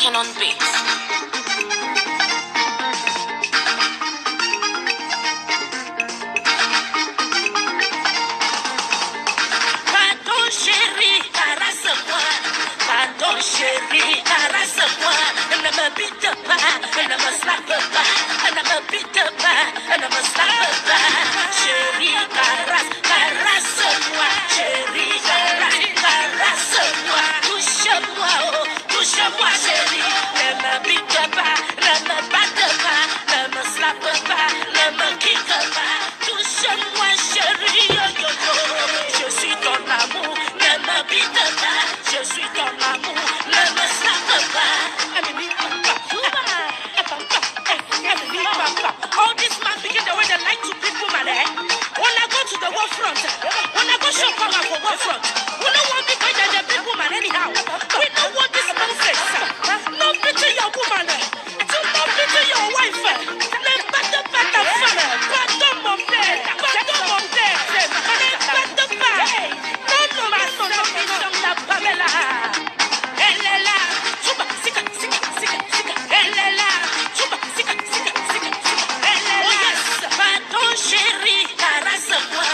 Ken on beats. Pardon chérie, caresse-moi. Pardon chérie, caresse-moi. Ne me bite pas, ne me slappe pas. Ne me bite pas, ne me slappe pas. Chérie, caresse-moi. Chérie, caresse-moi. Touche-moi, oh, touche-moi chérie. Ne me bite pas, ne me batte pas. Ne me slappe pas, ne me quitte pas. Touche-moi chérie, yo yo yo. Je suis ton amour, ne me bite pas. Je suis ton amour, ne me slappe pas. All these men begin the way they like to beat women, eh? When I go to the war front, when I go show power for war front, we don't want to fight the big woman anyhow. We don't want this nonsense. No pity your woman. Do not pity your wife. Let better fun. Pardon mon père. Pardon mon père. Let better fun. Non, la Pamela. Elle est là. Chuba, sika. Elle est là. Chuba, sika. Pardon chérie, caresse-moi.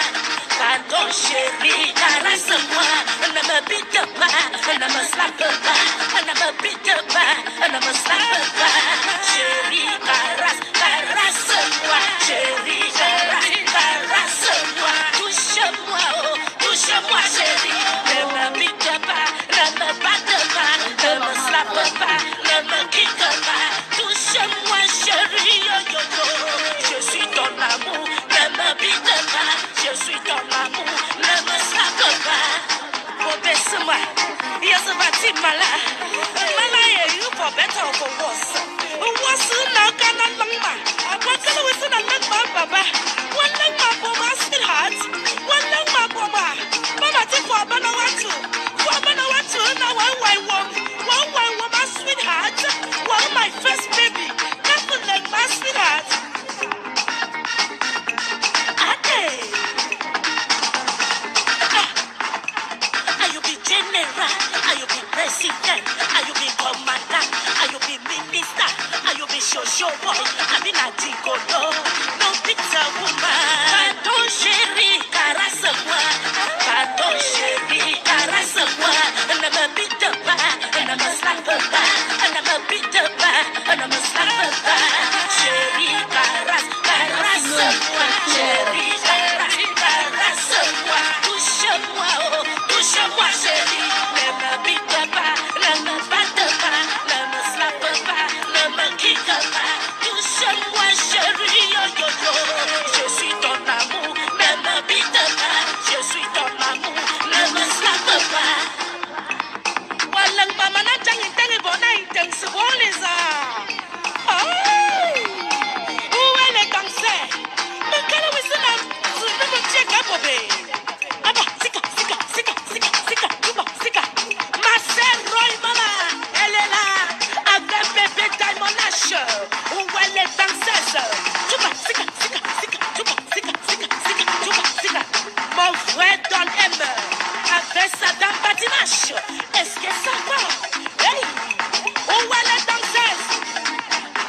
Pardon chérie, caresse-moi. Ne me bite pas, ne me slappe pas. Ne me bite pas, ne me slappe pas. Chérie, caresse-moi. Chérie, caresse-moi. Touche-moi, oh, touche-moi chérie. Ne me bite pas, ne me batte pas. Ne me slappe pas, ne me quitte pas. Touche-moi chérie, yo yo yo. Je suis ton amour, ne me bite pas. Je suis ton amour, ne me slappe pas. Obéis-moi, yes, bati mala. Mala you for better or for worse. Worse now gonna longma. What can we say that baba? One longma for my sweetheart. One longma for my mama take for Banawatu. For Banawatu now one my sweetheart. One my first baby. Nothing like my sweetheart. Are you be president? Are you be commandant? Are you be minister? Are you be show boy? I mean a gigolo, no pizza woman. Pardon chérie, caresse-moi. Pardon chérie, caresse-moi. Ne me bite pas, ne me slappe pas. Ne me bite pas, ne me slappe pas. Chérie, caresse-moi. Chérie, caresse-moi. Touche-moi, oh, touche-moi chérie. Ne me bite pas, ne me batte pas. Ne me slappe pas, ne me quitte pas. Touche-moi chérie, yo yo yo. Je suis ton amour, ne me bite pas. Je suis ton amour, ne me slappe pas. Walang mama na tangi tangi bona inteng seboliza. Où est le cancer? Mais quelle est la me check up obé. Aba sika. Ma sœur Roy mama, elle est là avec bébé Diamond Nash. Où est les danseuses? Chuba sika. Mon frère Don M avec sa dame patinache. Est-ce que ça va? Hey, où est les danseuses?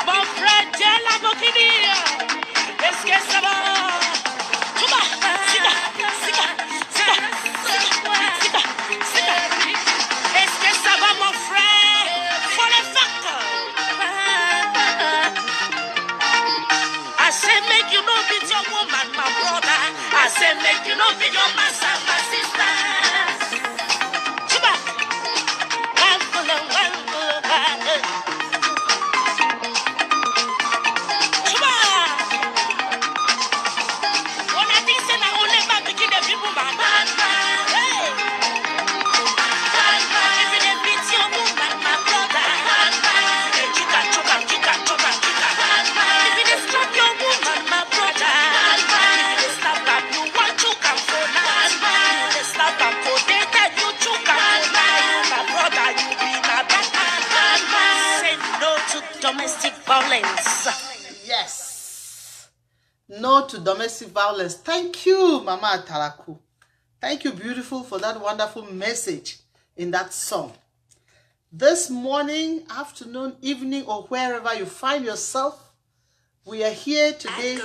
Mon frère Dieu la Bokini. Est-ce que ça va? Chuba sika. Est-ce que ça va mon frère? For the fact I say make you know be your woman, my brother. I say make you know be your master, my sister. Chuba, one full of Chuba. When I think say na only man begin the people man. Domestic violence. Yes. No to domestic violence. Thank you, Mama Taraku. Thank you, beautiful, for that wonderful message in that song. This morning, afternoon, evening, or wherever you find yourself, we are here today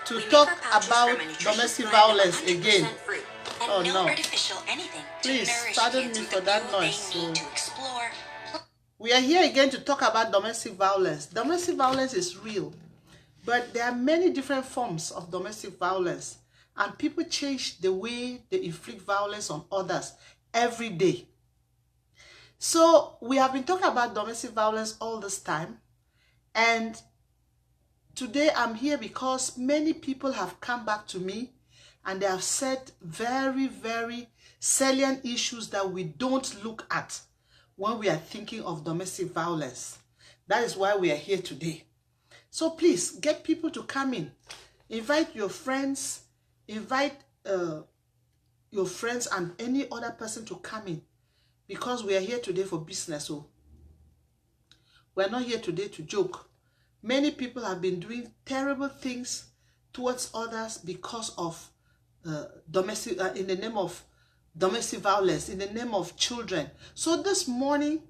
to talk about domestic violence again. Oh no. Please, pardon me for that noise. So, we are here again to talk about domestic violence. Domestic violence is real, but there are many different forms of domestic violence, and people change the way they inflict violence on others every day. So we have been talking about domestic violence all this time, and today I'm here because many people have come back to me and they have said very, very salient issues that we don't look at when we are thinking of domestic violence. That is why we are here today. So please get people to come in. Invite your friends, invite your friends and any other person to come in, because we are here today for business. So we're not here today to joke. Many people have been doing terrible things towards others because of domestic, in the name of domestic violence, in the name of children. So this morning,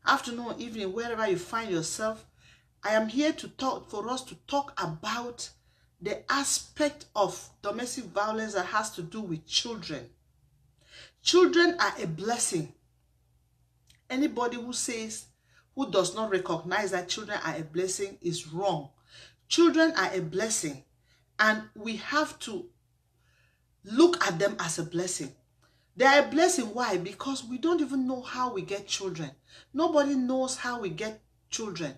afternoon, evening, wherever you find yourself, I am here to talk, for us to talk about the aspect of domestic violence that has to do with children. Children are a blessing. Anybody who says, who does not recognize that children are a blessing is wrong. Children are a blessing, and we have to look at them as a blessing. They are a blessing. Why? Because we don't even know how we get children. Nobody knows how we get children.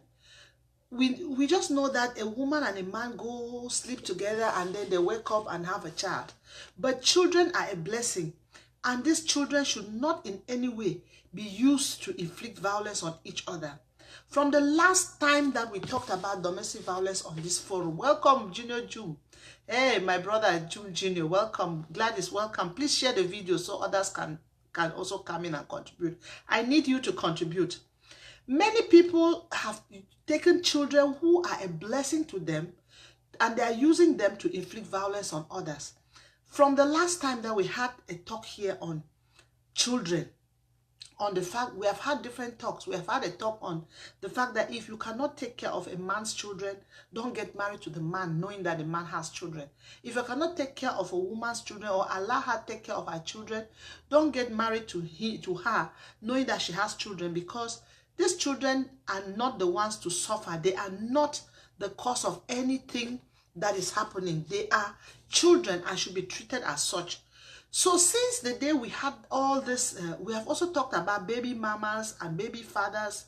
We just know that a woman and a man go sleep together and then they wake up and have a child. But children are a blessing, and these children should not in any way be used to inflict violence on each other. From the last time that we talked about domestic violence on this forum, welcome Junior June. Hey, my brother June Junior, welcome. Gladys, welcome. Please share the video so others can also come in and contribute. I need you to contribute. Many people have taken children who are a blessing to them, and they are using them to inflict violence on others. From the last time that we had a talk here on children, on the fact, we have had different talks. We have had a talk on the fact that if you cannot take care of a man's children, don't get married to the man knowing that the man has children. If you cannot take care of a woman's children or allow her to take care of her children, don't get married to her knowing that she has children, because these children are not the ones to suffer. They are not the cause of anything that is happening. They are children and should be treated as such. So since the day we had all this, we have also talked about baby mamas and baby fathers.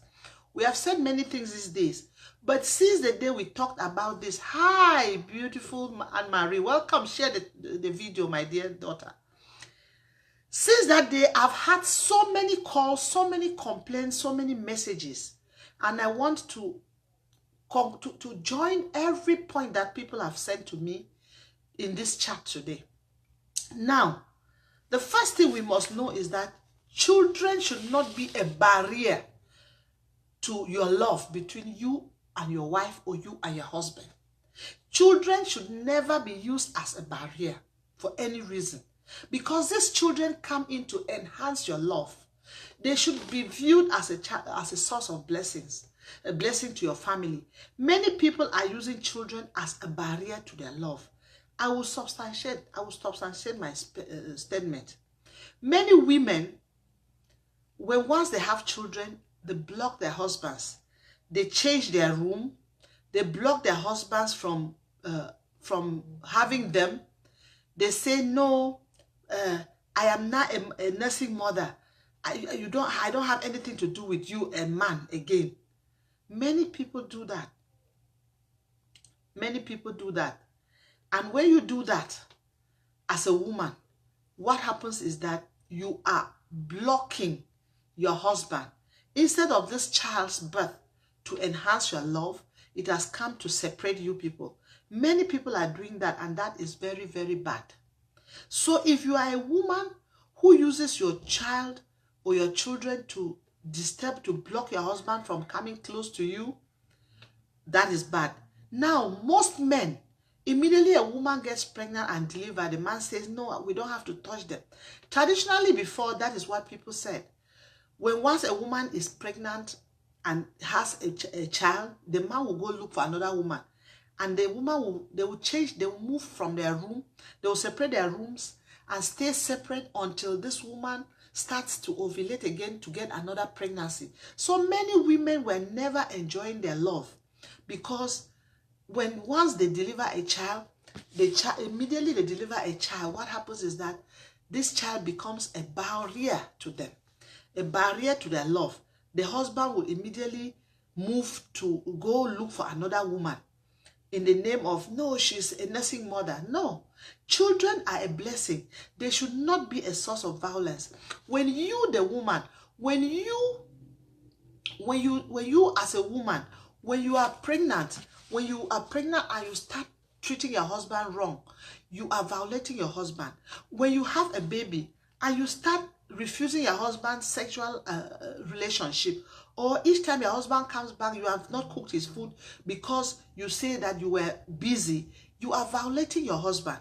We have said many things these days. But since the day we talked about this, hi, beautiful Anne-Marie, welcome. Share the video, my dear daughter. Since that day, I've had so many calls, so many complaints, so many messages. And I want to join every point that people have sent to me in this chat today. Now, the first thing we must know is that children should not be a barrier to your love between you and your wife or you and your husband. Children should never be used as a barrier for any reason, because these children come in to enhance your love. They should be viewed as a source of blessings, a blessing to your family. Many people are using children as a barrier to their love. I will substantiate my statement. Many women, once they have children, they block their husbands. They change their room. They block their husbands from having them. They say, no, I am not a nursing mother. I don't have anything to do with you, a man, again. Many people do that. Many people do that. And when you do that as a woman, what happens is that you are blocking your husband. Instead of this child's birth to enhance your love, it has come to separate you people. Many people are doing that, and that is very, very bad. So if you are a woman who uses your child or your children to disturb, to block your husband from coming close to you, that is bad. Now, most men, immediately a woman gets pregnant and delivered, the man says, no, we don't have to touch them. Traditionally before, that is what people said. When once a woman is pregnant and has a child, the man will go look for another woman. And the woman they will move from their room. They will separate their rooms and stay separate until this woman starts to ovulate again to get another pregnancy. So many women were never enjoying their love because once they deliver a child, immediately they deliver a child, what happens is that this child becomes a barrier to them, a barrier to their love. The husband will immediately move to go look for another woman in the name of, no, she's a nursing mother. No, children are a blessing. They should not be a source of violence. When you, the woman, when you as a woman, when you are pregnant and you start treating your husband wrong, you are violating your husband. When you have a baby and you start refusing your husband's sexual relationship, or each time your husband comes back, you have not cooked his food because you say that you were busy, you are violating your husband.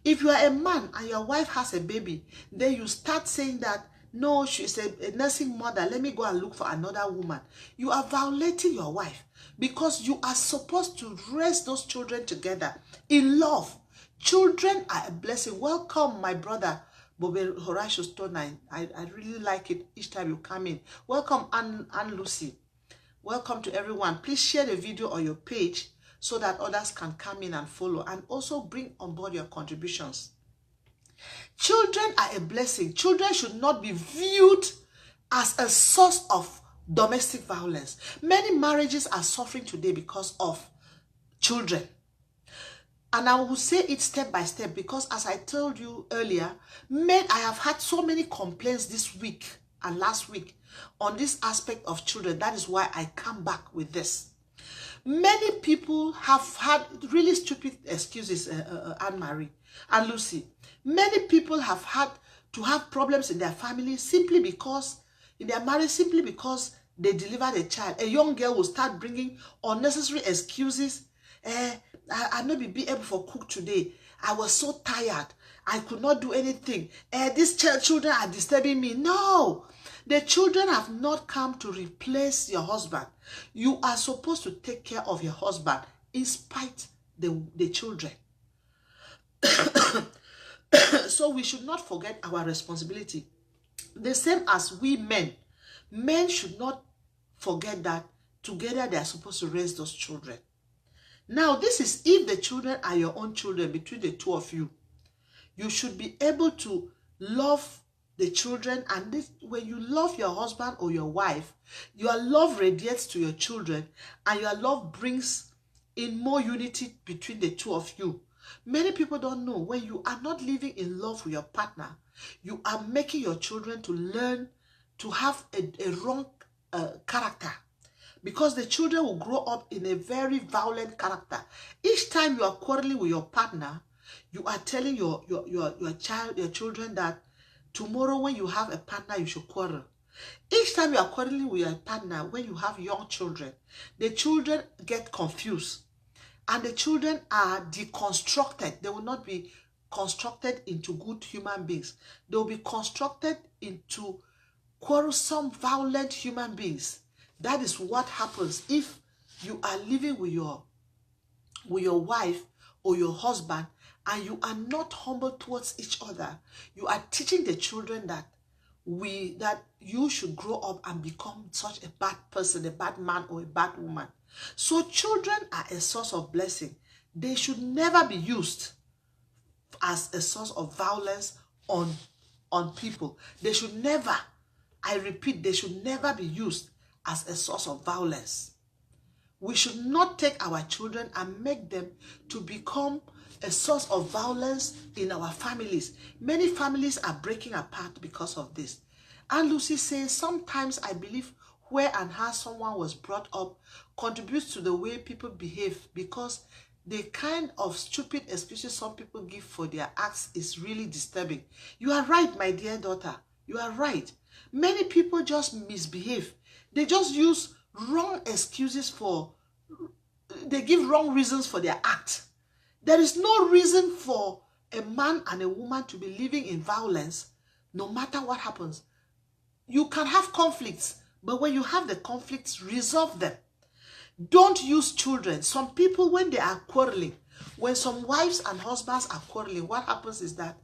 If you are a man and your wife has a baby, then you start saying that, no, she's a nursing mother, let me go and look for another woman. You are violating your wife because you are supposed to raise those children together in love. Children are a blessing. Welcome, my brother, Bobe Horatius Tonine. I really like it each time you come in. Welcome, Anne Lucy. Welcome to everyone. Please share the video on your page so that others can come in and follow, and also bring on board your contributions. Children are a blessing. Children should not be viewed as a source of domestic violence. Many marriages are suffering today because of children. And I will say it step by step because, as I told you earlier, I have had so many complaints this week and last week on this aspect of children. That is why I come back with this. Many people have had really stupid excuses, Anne-Marie and Lucy. Many people have had to have problems in their family simply because, in their marriage, simply because they delivered a child. A young girl will start bringing unnecessary excuses. I not be able to cook today. I was so tired. I could not do anything. These children are disturbing me. No, the children have not come to replace your husband. You are supposed to take care of your husband in spite the children. So we should not forget our responsibility. The same as we men. Men should not forget that together they are supposed to raise those children. Now, this is if the children are your own children, between the two of you. You should be able to love the children, and when you love your husband or your wife, your love radiates to your children, and your love brings in more unity between the two of you. Many people don't know, when you are not living in love with your partner, you are making your children to learn to have a wrong character. Because the children will grow up in a very violent character. Each time you are quarreling with your partner, you are telling your children that tomorrow when you have a partner, you should quarrel. Each time you are quarreling with your partner, when you have young children, the children get confused. And the children are deconstructed. They will not be constructed into good human beings. They will be constructed into quarrelsome, violent human beings. That is what happens if you are living with your wife or your husband and you are not humble towards each other. You are teaching the children that you should grow up and become such a bad person, a bad man or a bad woman. So children are a source of blessing. They should never be used as a source of violence on people. They should never, I repeat, they should never be used as a source of violence. We should not take our children and make them to become a source of violence in our families. Many families are breaking apart because of this. And Lucy says, sometimes I believe where and how someone was brought up contributes to the way people behave, because the kind of stupid excuses some people give for their acts is really disturbing. You are right, my dear daughter. You are right. Many people just misbehave. They just use wrong excuses they give wrong reasons for their act. There is no reason for a man and a woman to be living in violence no matter what happens. You can have conflicts, but when you have the conflicts, resolve them. Don't use children. Some people, when they are quarreling, when some wives and husbands are quarreling, what happens is that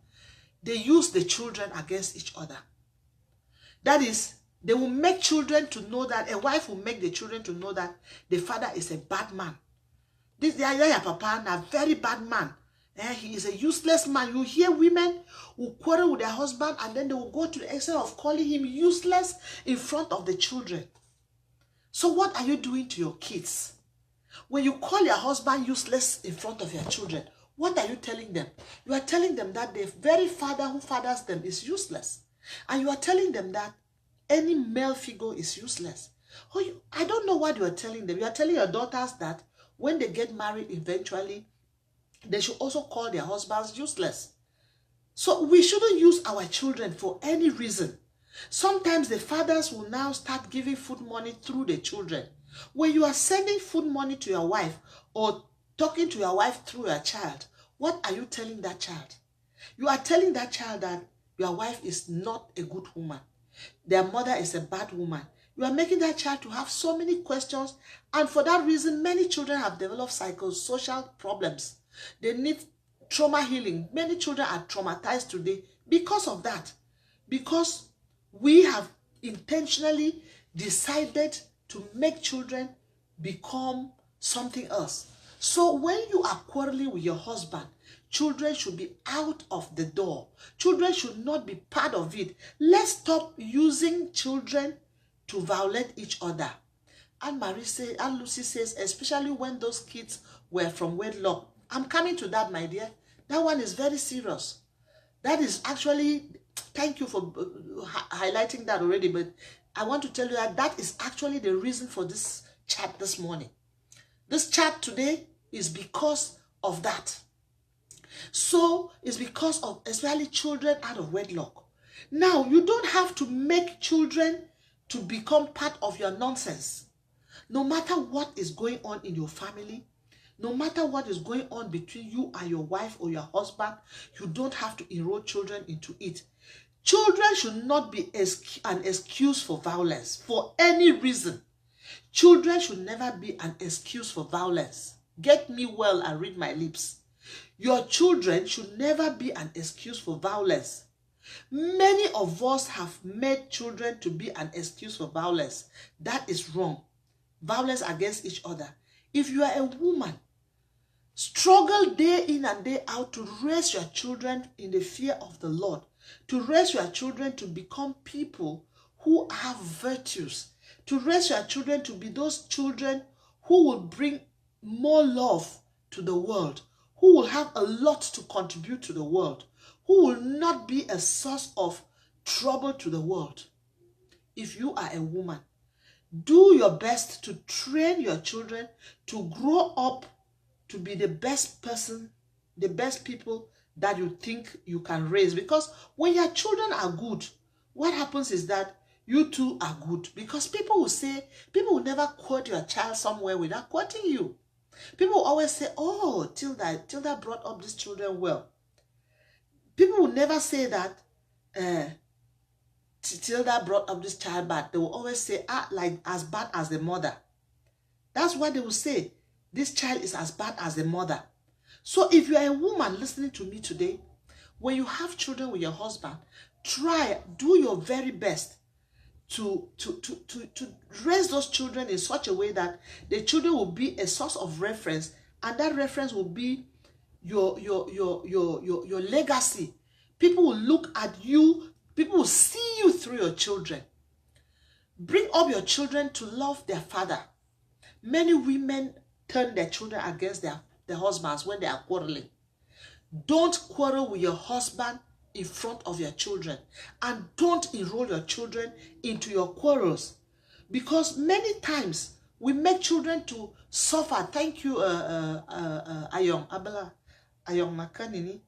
they use the children against each other. That is, they will make children to know that, a wife will make the children to know that the father is a bad man. This papa, a very bad man. He is a useless man. You hear women who quarrel with their husband and then they will go to the extent of calling him useless in front of the children. So what are you doing to your kids? When you call your husband useless in front of your children, what are you telling them? You are telling them that the very father who fathers them is useless. And you are telling them that any male figure is useless. I don't know what you are telling them. You are telling your daughters that when they get married eventually, they should also call their husbands useless. So we shouldn't use our children for any reason. Sometimes the fathers will now start giving food money through the children. When you are sending food money to your wife or talking to your wife through your child, what are you telling that child? You are telling that child that your wife is not a good woman. Their mother is a bad woman. You are making that child to have so many questions, and for that reason, many children have developed psychosocial problems. They need trauma healing. Many children are traumatized today because of that. Because we have intentionally decided to make children become something else. So when you are quarreling with your husband, children should be out of the door. Children should not be part of it. Let's stop using children to violate each other. Anne Lucy says, especially when those kids were from wedlock. I'm coming to that, my dear. That one is very serious. That is actually, thank you for highlighting that already, but I want to tell you that that is actually the reason for this chat this morning. This chat today is because of that. So it's because of especially children out of wedlock. Now, you don't have to make children to become part of your nonsense. No matter what is going on in your family, no matter what is going on between you and your wife or your husband, you don't have to enroll children into it. Children should not be an excuse for violence for any reason. Children should never be an excuse for violence. Get me well and read my lips. Your children should never be an excuse for violence. Many of us have made children to be an excuse for violence. That is wrong. Violence against each other. If you are a woman, struggle day in and day out to raise your children in the fear of the Lord, to raise your children to become people who have virtues, to raise your children to be those children who will bring more love to the world, who will have a lot to contribute to the world, who will not be a source of trouble to the world. If you are a woman, do your best to train your children to grow up to be the best person, the best people that you think you can raise. Because when your children are good, what happens is that you too are good. Because people will never quote your child somewhere without quoting you. People will always say, oh, Tilda brought up these children well. People will never say that Tilda brought up this child bad. They will always say, like as bad as the mother. That's what they will say. This child is as bad as the mother. So if you are a woman listening to me today, when you have children with your husband, do your very best to raise those children in such a way that the children will be a source of reference, and that reference will be your legacy. People will look at you, people will see you through your children. Bring up your children to love their father. Many women turn their children against their husbands when they are quarreling. Don't quarrel with your husband in front of your children, and don't enroll your children into your quarrels, because many times we make children to suffer. Thank you, Ayong Makanini.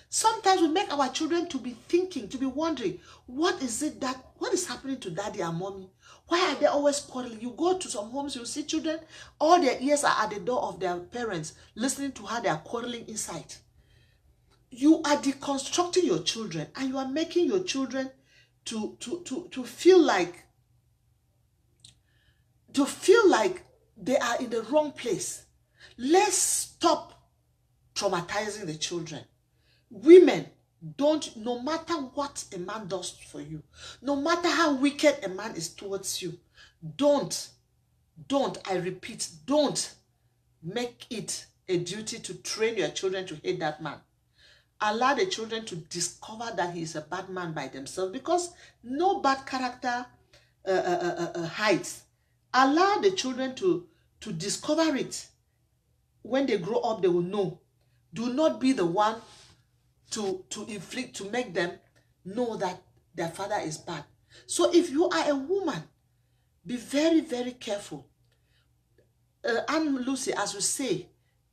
Sometimes we make our children to be thinking, to be wondering, what is happening to daddy and mommy? Why are they always quarreling? You go to some homes, you see children, all their ears are at the door of their parents, listening to how they are quarreling inside. You are deconstructing your children, and you are making your children to feel like they are in the wrong place. Let's stop traumatizing the children. Women, don't, no matter what a man does for you, no matter how wicked a man is towards you, don't, I repeat, don't make it a duty to train your children to hate that man. Allow the children to discover that he is a bad man by themselves, because no bad character hides. Allow the children to discover it. When they grow up, they will know. Do not be the one to inflict, to make them know that their father is bad. So if you are a woman, be very, very careful. Anne Lucy, as we say,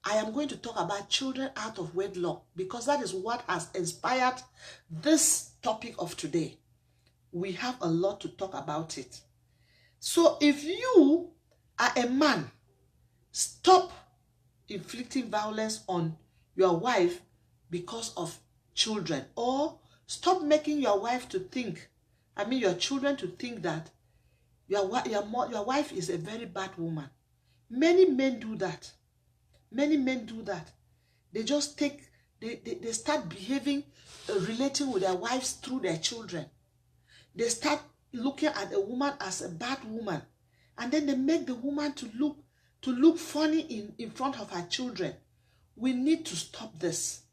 I am going to talk about children out of wedlock, because that is what has inspired this topic of today. We have a lot to talk about it. So if you are a man, stop inflicting violence on your wife because of children, or stop making your wife to think, your children to think that your wife is a very bad woman. Many men do that. Many men do that. They just they start behaving, relating with their wives through their children. They start looking at a woman as a bad woman, and then they make the woman to look funny in front of her children. We need to stop this.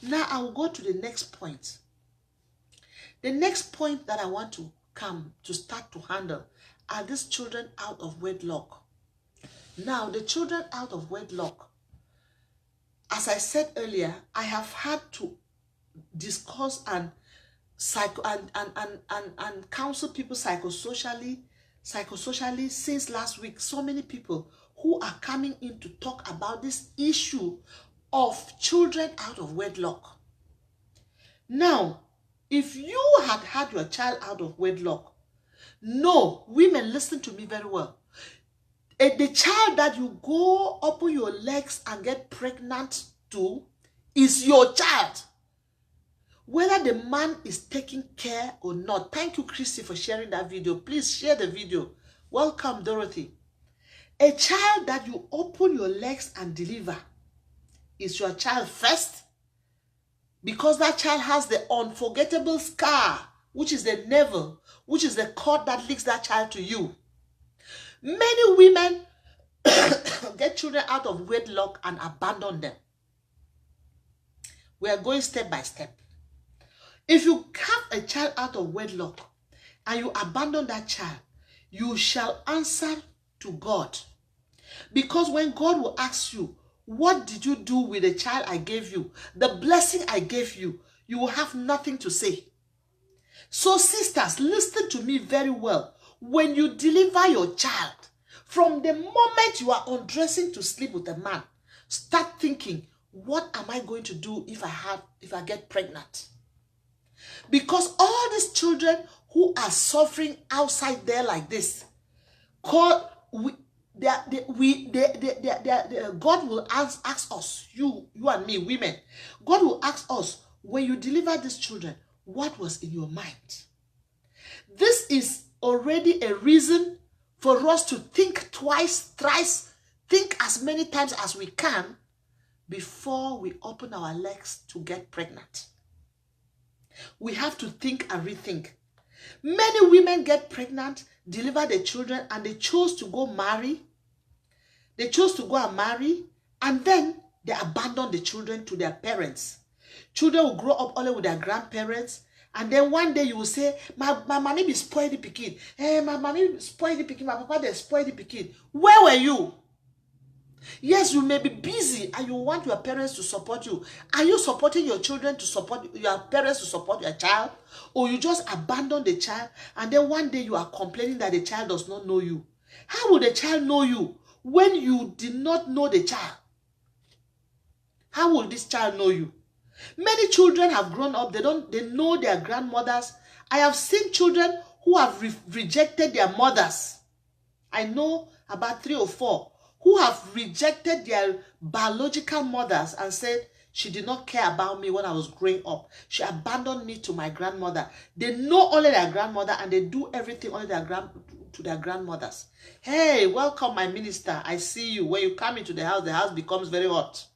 Now I will go to the next point. The next point that I want to start to handle are these children out of wedlock. Now, the children out of wedlock, as I said earlier, I have had to discuss and counsel people psychosocially since last week. So many people who are coming in to talk about this issue of children out of wedlock. Now, if you had your child out of wedlock, no, women, listen to me very well. The child that you go open your legs and get pregnant to is your child. Whether the man is taking care or not. Thank you, Christy, for sharing that video. Please share the video. Welcome, Dorothy. A child that you open your legs and deliver is your child first, because that child has the unforgettable scar, which is the navel, which is the cord that links that child to you. Many women get children out of wedlock and abandon them. We are going step by step. If you have a child out of wedlock and you abandon that child, you shall answer to God. Because when God will ask you, what did you do with the child I gave you? The blessing I gave you, you will have nothing to say. So sisters, listen to me very well. When you deliver your child, from the moment you are undressing to sleep with a man, start thinking, what am I going to do if I get pregnant? Because all these children who are suffering outside there like this, God will ask us, you and me, women, God will ask us, when you deliver these children, what was in your mind? This is already a reason for us to think twice, thrice, think as many times as we can before we open our legs to get pregnant. We have to think and rethink. Many women get pregnant, deliver the children, and they chose to go marry. They chose to go and marry, and then they abandon the children to their parents. Children will grow up only with their grandparents, and then one day you will say, my mommy be spoiled the pikin. Hey, my mommy spoiled the pikin, my papa they spoiled the pikin. Where were you? Yes, you may be busy and you want your parents to support you. Are you supporting your children to support your parents to support your child? Or you just abandon the child and then one day you are complaining that the child does not know you? How will the child know you when you did not know the child? How will this child know you? Many children have grown up, they know their grandmothers. I have seen children who have rejected their mothers. I know about 3 or 4 who have rejected their biological mothers and said, She did not care about me when I was growing up. She abandoned me to my grandmother. They know only their grandmother and they do everything only to their grandmothers. Hey, welcome my minister. I see you. When you come into the house becomes very hot.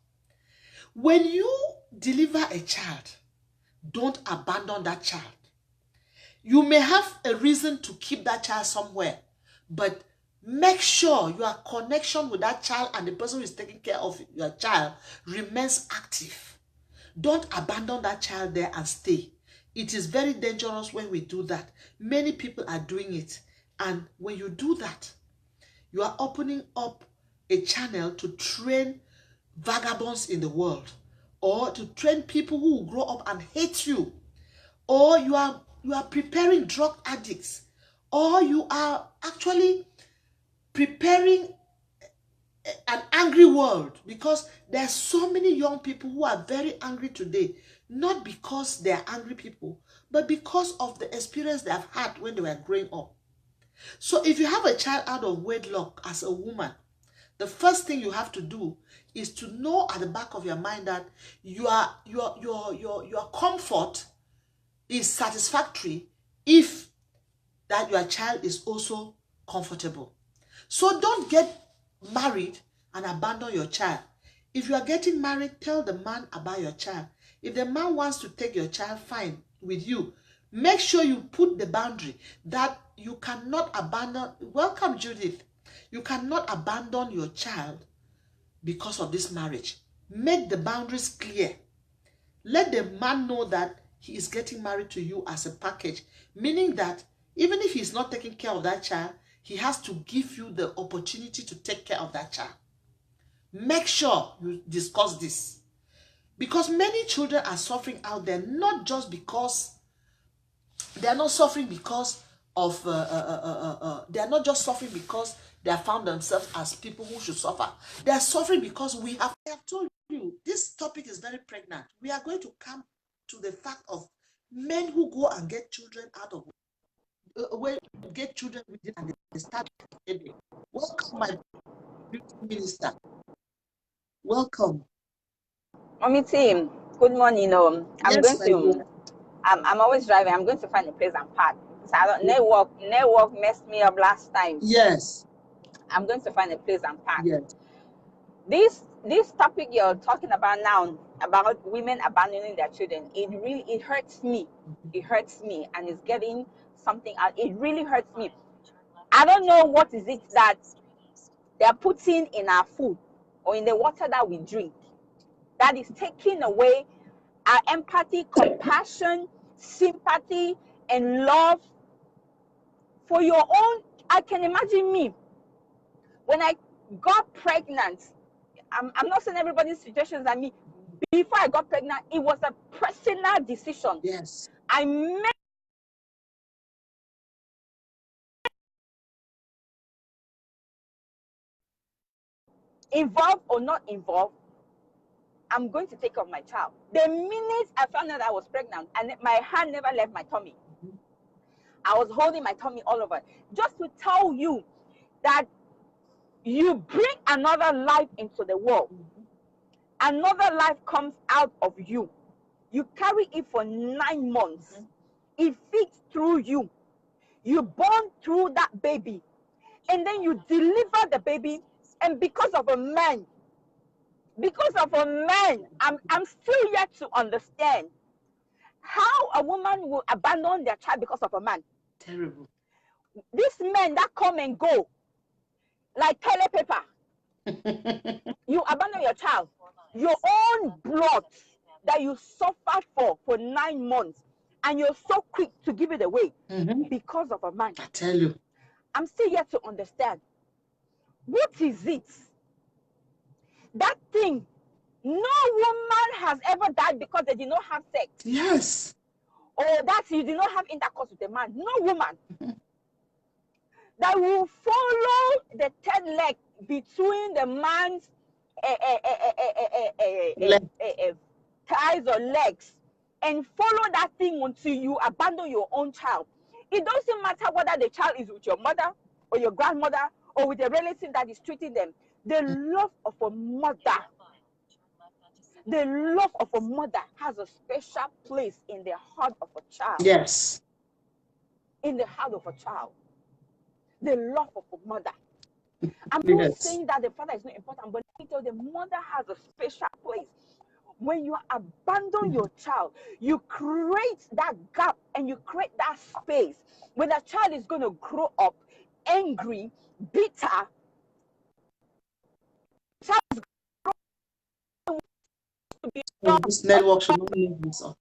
When you deliver a child, don't abandon that child. You may have a reason to keep that child somewhere, but make sure your connection with that child and the person who is taking care of your child remains active. Don't abandon that child there and stay. It is very dangerous when we do that. Many people are doing it. And when you do that, you are opening up a channel to train vagabonds in the world, or to train people who will grow up and hate you, or you are preparing drug addicts, or you are actually preparing an angry world, because there are so many young people who are very angry today, not because they are angry people, but because of the experience they have had when they were growing up. So if you have a child out of wedlock as a woman, the first thing you have to do is to know at the back of your mind that your comfort is satisfactory if that your child is also comfortable. So don't get married and abandon your child. If you are getting married, tell the man about your child. If the man wants to take your child, fine with you. Make sure you put the boundary that you cannot abandon. Welcome, Judith. You cannot abandon your child because of this marriage. Make the boundaries clear. Let the man know that he is getting married to you as a package, meaning that even if he's not taking care of that child, he has to give you the opportunity to take care of that child. Make sure you discuss this, because many children are suffering out there, not just because they are not suffering because of they are not just suffering because they have found themselves as people who should suffer. They are suffering because I have told you this topic is very pregnant. We are going to come to the fact of men who go and get children out of where get children within and they start behaving. Welcome, my beautiful minister. Welcome. Mommy team, good morning. Yes, I'm always driving. I'm going to find a place and park. So I don't network messed me up last time. Yes. I'm going to find a place and park. Yes. This topic you're talking about now, about women abandoning their children, it hurts me. It hurts me, and it's getting something out. It really hurts me. I don't know what is it that they're putting in our food or in the water that we drink that is taking away our empathy, compassion, sympathy, and love for your own. I can imagine me when I got pregnant. I'm not saying everybody's situations like me. Before I got pregnant, it was a personal decision. Yes. I made involved or not involved, I'm going to take care of my child. The minute I found out I was pregnant, and my hand never left my tummy, I was holding my tummy all over, just to tell you that you bring another life into the world. Another life comes out of you. You carry it for 9 months. It feeds through you. You born through that baby. And then you deliver the baby. And because of a man, I'm still yet to understand how a woman will abandon their child because of a man. Terrible. These men that come and go like toilet paper. You abandon your child, your own blood that you suffered for 9 months, and you're so quick to give it away because of a man. I tell you. I'm still yet to understand. What is it? That thing, no woman has ever died because they did not have sex. Yes. Or that you did not have intercourse with a man. No woman. That will follow the third leg between the man's thighs or legs and follow that thing until you abandon your own child. It doesn't matter whether the child is with your mother or your grandmother or with a relative that is treating them. The love of a mother, The love of a mother has a special place in the heart of a child. Yes. In the heart of a child. The love of a mother. I'm not saying that the father is not important, but let me tell you, the mother has a special place. When you abandon your child, you create that gap and you create that space. When a child is going to grow up angry, bitter, child is going to be this network should not leave this up.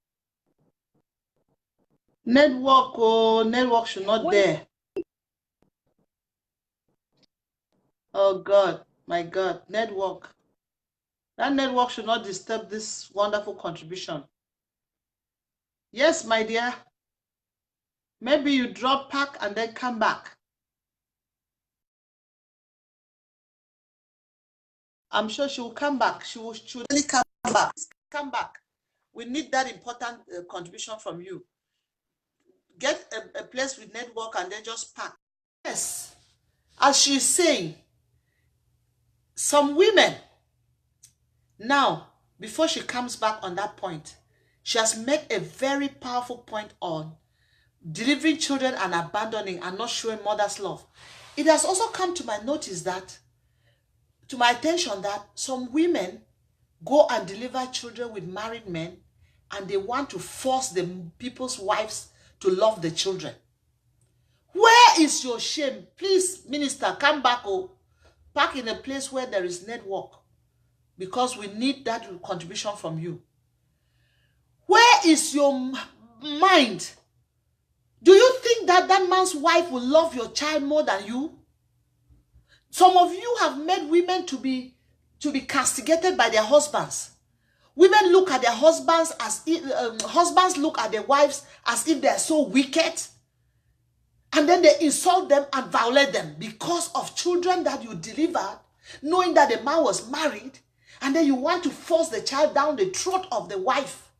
Network should not there. Oh God, my God, network. That network should not disturb this wonderful contribution. Yes, my dear. Maybe you drop pack and then come back. I'm sure she will come back. She will really come back. Come back. We need that important contribution from you. Get a place with network and then just pack. Yes. As she's saying, some women, now, before she comes back on that point, she has made a very powerful point on delivering children and abandoning and not showing mother's love. It has also come to my notice that, to my attention, that some women go and deliver children with married men and they want to force the people's wives to love the children. Where is your shame? Please, minister, come back back in a place where there is network, because we need that contribution from you. Where is your mind? Do you think that that man's wife will love your child more than you? Some of you have made women to be castigated by their husbands. Women look at their husbands as if husbands look at their wives as if they are so wicked, and then they insult them and violate them because of children that you delivered, knowing that the man was married, and then you want to force the child down the throat of the wife.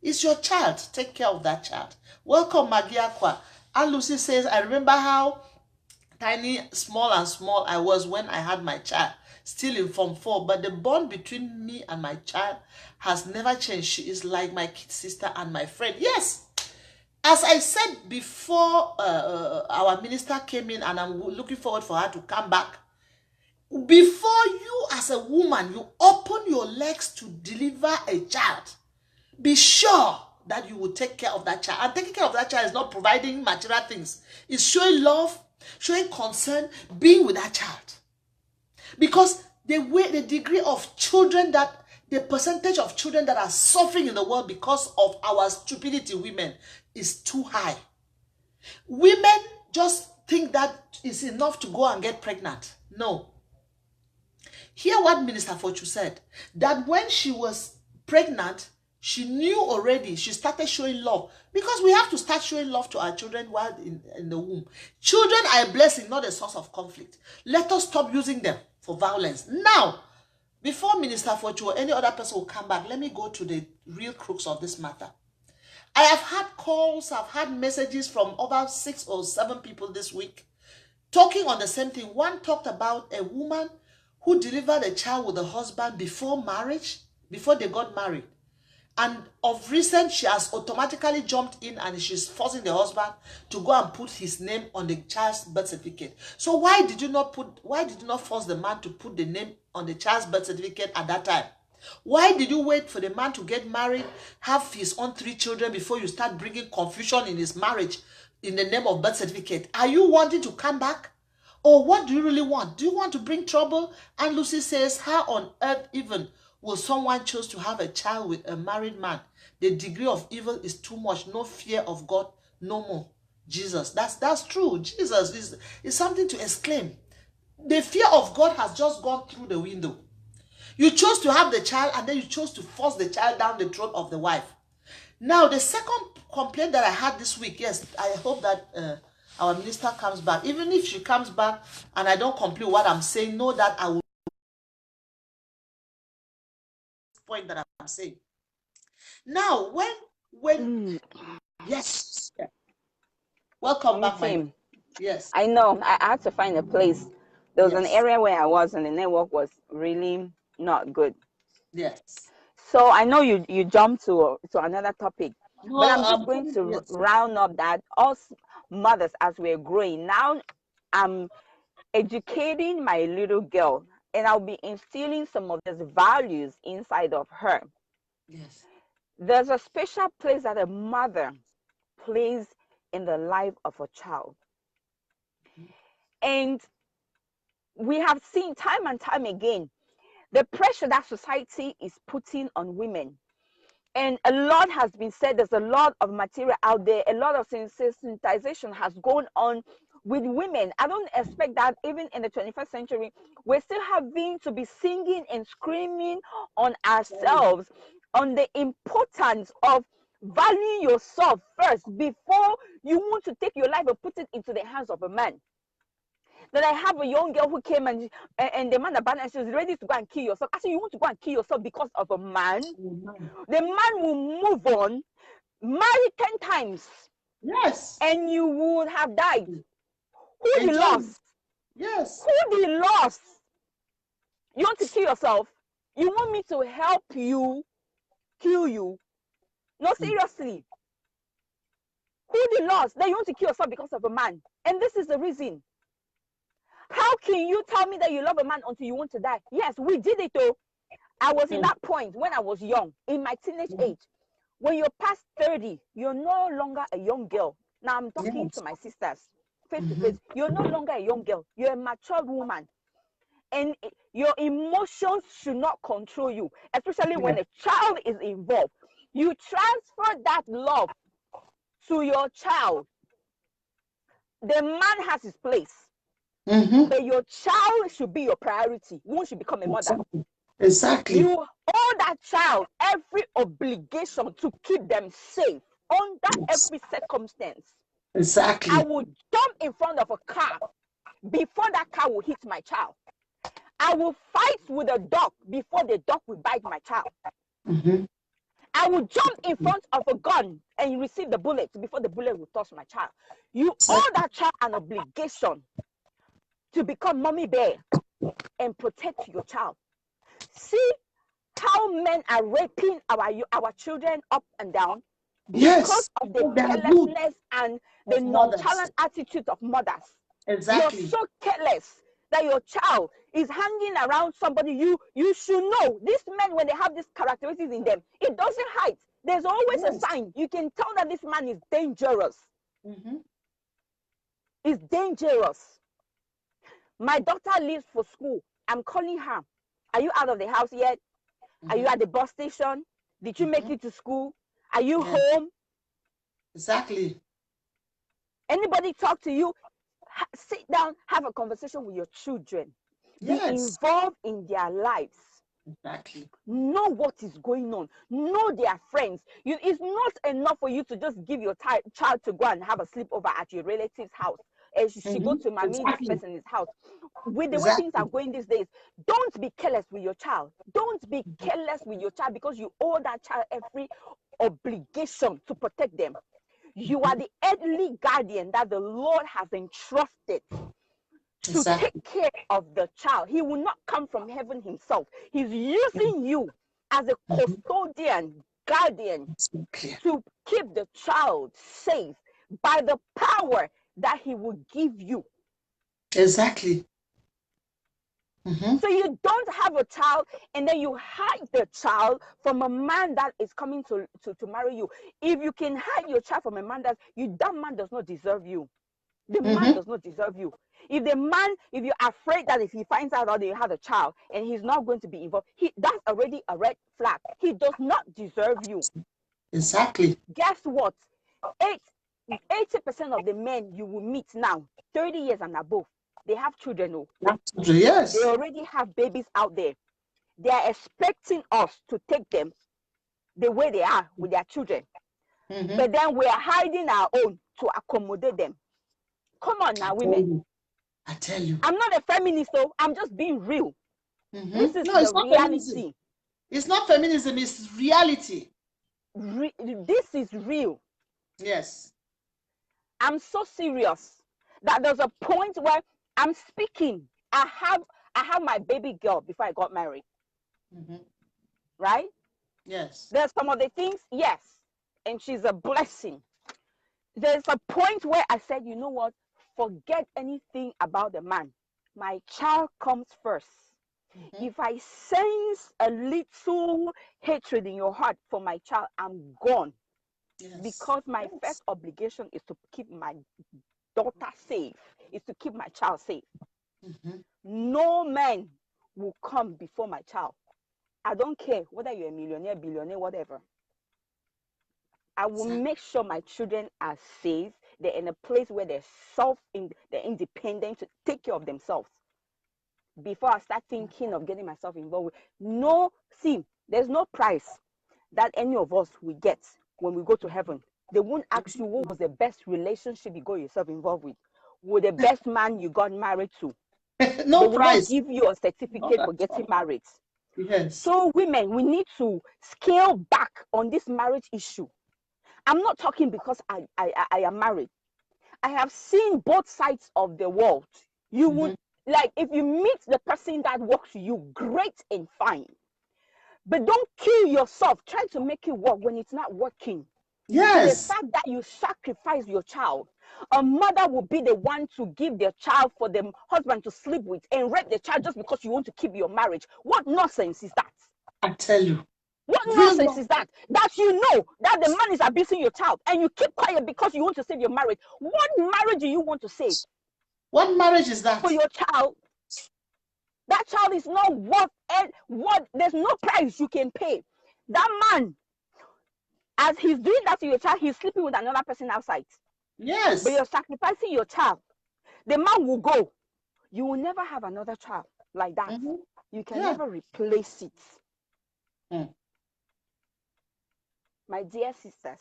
It's your child. Take care of that child. Welcome, Magiakwa. And Lucy says, I remember how tiny, small and small I was when I had my child, still in Form 4, but the bond between me and my child has never changed. She is like my kid sister and my friend. Yes, as I said before, our minister came in, and I'm looking forward for her to come back. Before you as a woman, you open your legs to deliver a child, be sure that you will take care of that child. And taking care of that child is not providing material things. It's showing love, showing concern, being with that child. Because the degree of children that, the percentage of children that are suffering in the world because of our stupidity, women, is too high. Women just think that is enough to go and get pregnant. No. Hear what Minister Fortune said, that when she was pregnant, she knew already, she started showing love. Because we have to start showing love to our children while in the womb. Children are a blessing, not a source of conflict. Let us stop using them for violence. Now, before Minister Fortune or any other person will come back, let me go to the real crux of this matter. I have had calls, I've had messages from over 6 or 7 people this week talking on the same thing. One talked about a woman who delivered a child with a husband before marriage, before they got married. And of recent, she has automatically jumped in and she's forcing the husband to go and put his name on the child's birth certificate. So why did you not force the man to put the name on the child's birth certificate at that time? Why did you wait for the man to get married, have his own 3 children before you start bringing confusion in his marriage in the name of birth certificate? Are you wanting to come back? Or what do you really want? Do you want to bring trouble? And Lucy says, how on earth even will someone choose to have a child with a married man? The degree of evil is too much. No fear of God, no more. Jesus, that's true. Jesus is something to exclaim. The fear of God has just gone through the window. You chose to have the child, and then you chose to force the child down the throat of the wife. Now, the second complaint that I had this week, yes, I hope that our minister comes back. Even if she comes back and I don't complete what I'm saying, know that I will point that I'm saying. Now, when yes, welcome back, my team. Yes, I know. I had to find a place. There was an area where I was, and the network was really not good. Yes. So I know you jumped to another topic, No, but I'm just going to yes. round up that us mothers, as we're growing now, I'm educating my little girl, and I'll be instilling some of these values inside of her. Yes. There's a special place that a mother plays in the life of a child, and we have seen time and time again the pressure that society is putting on women. And a lot has been said. There's a lot of material out there. A lot of sensitization has gone on with women. I don't expect that even in the 21st century, we're still having to be singing and screaming on ourselves on the importance of valuing yourself first before you want to take your life and put it into the hands of a man. Then I have a young girl who came and the man abandoned, and she was ready to go and kill yourself. I said, you want to go and kill yourself because of a man? The man will move on, marry 10 times. Yes. And you would have died. Who the lost? Yes. Who the lost? You want to kill yourself? You want me to help you kill you? No, seriously. Who the lost? Then you want to kill yourself because of a man. And this is the reason. How can you tell me that you love a man until you want to die? Yes, we did it though. I was in that point when I was young, in my teenage age. When you're past 30, you're no longer a young girl. Now I'm talking to my sisters face to face. You're no longer a young girl. You're a matured woman. And your emotions should not control you, especially when a child is involved. You transfer that love to your child. The man has his place. But your child should be your priority once you become a mother. Exactly. You owe that child every obligation to keep them safe under every circumstance. Exactly. I will jump in front of a car before that car will hit my child. I will fight with a dog before the dog will bite my child. I will jump in front of a gun and receive the bullet before the bullet will touch my child. You owe that child an obligation to become mommy bear and protect your child. See how men are raping our children up and down because of the carelessness and the nonchalant attitude of mothers. Exactly. You're so careless that your child is hanging around somebody. You should know these men, when they have these characteristics in them, it doesn't hide. There's always a sign. You can tell that this man is dangerous. It's dangerous. My daughter leaves for school. I'm calling her. Are you out of the house yet? Are you at the bus station? Did you make it to school? Are you home? Exactly. Anybody talk to you? Sit down, have a conversation with your children. Be involved in their lives. Exactly. Know what is going on. Know their friends. It's not enough for you to just give your child to go and have a sleepover at your relative's house. And she go to mommy, this person's house. With the way things are going these days, don't be careless with your child. Don't be careless with your child, because you owe that child every obligation to protect them. You are the earthly guardian that the Lord has entrusted to take care of the child. He will not come from heaven himself. He's using you as a custodian, guardian, to keep the child safe by the power that he will give you. Exactly. So you don't have a child and then you hide the child from a man that is coming to marry you. If you can hide your child from a man that man does not deserve you. The man does not deserve you. If you're afraid that if he finds out that you have a child and he's not going to be involved, that's already a red flag. He does not deserve you. Exactly. Guess what? 80% of the men you will meet now, 30 years and above, they have children. Yes. They already have babies out there. They are expecting us to take them the way they are with their children. But then we are hiding our own to accommodate them. Come on now, women. I tell you. I'm not a feminist, though. I'm just being real. This is the reality. Feminism. It's not feminism, it's reality. This is real. Yes. I'm so serious that there's a point where I'm speaking. I have my baby girl before I got married. Right? Yes. There's some of the things, yes, and she's a blessing. There's a point where I said, you know what? Forget anything about the man. My child comes first. If I sense a little hatred in your heart for my child, I'm gone. Yes. Because my first obligation is to keep my daughter safe, is to keep my child safe. No man will come before my child. I don't care whether you're a millionaire, billionaire, whatever. I will make sure my children are safe. They're in a place where they're independent to take care of themselves. Before I start thinking of getting myself involved with, no, see, there's no price that any of us will get when we go to heaven. They won't ask you what was the best relationship you got yourself involved with the best man you got married to. No they will price. not give you a certificate for getting married. Yes. So women, we need to scale back on this marriage issue. I'm not talking because I am married. I have seen both sides of the world. You would, like, if you meet the person that works for you, great and fine. But don't kill yourself trying to make it work when it's not working. To the Yes. fact that you sacrifice your child. A mother will be the one to give their child for the husband to sleep with and rape the child just because you want to keep your marriage. What nonsense is that? I tell you. What nonsense is that? That you know that the man is abusing your child and you keep quiet because you want to save your marriage. What marriage do you want to save? What marriage is that? For your child. That child is not worth what. There's no price you can pay. That man, as he's doing that to your child, he's sleeping with another person outside. Yes. But you're sacrificing your child. The man will go. You will never have another child like that. You can never replace it. My dear sisters,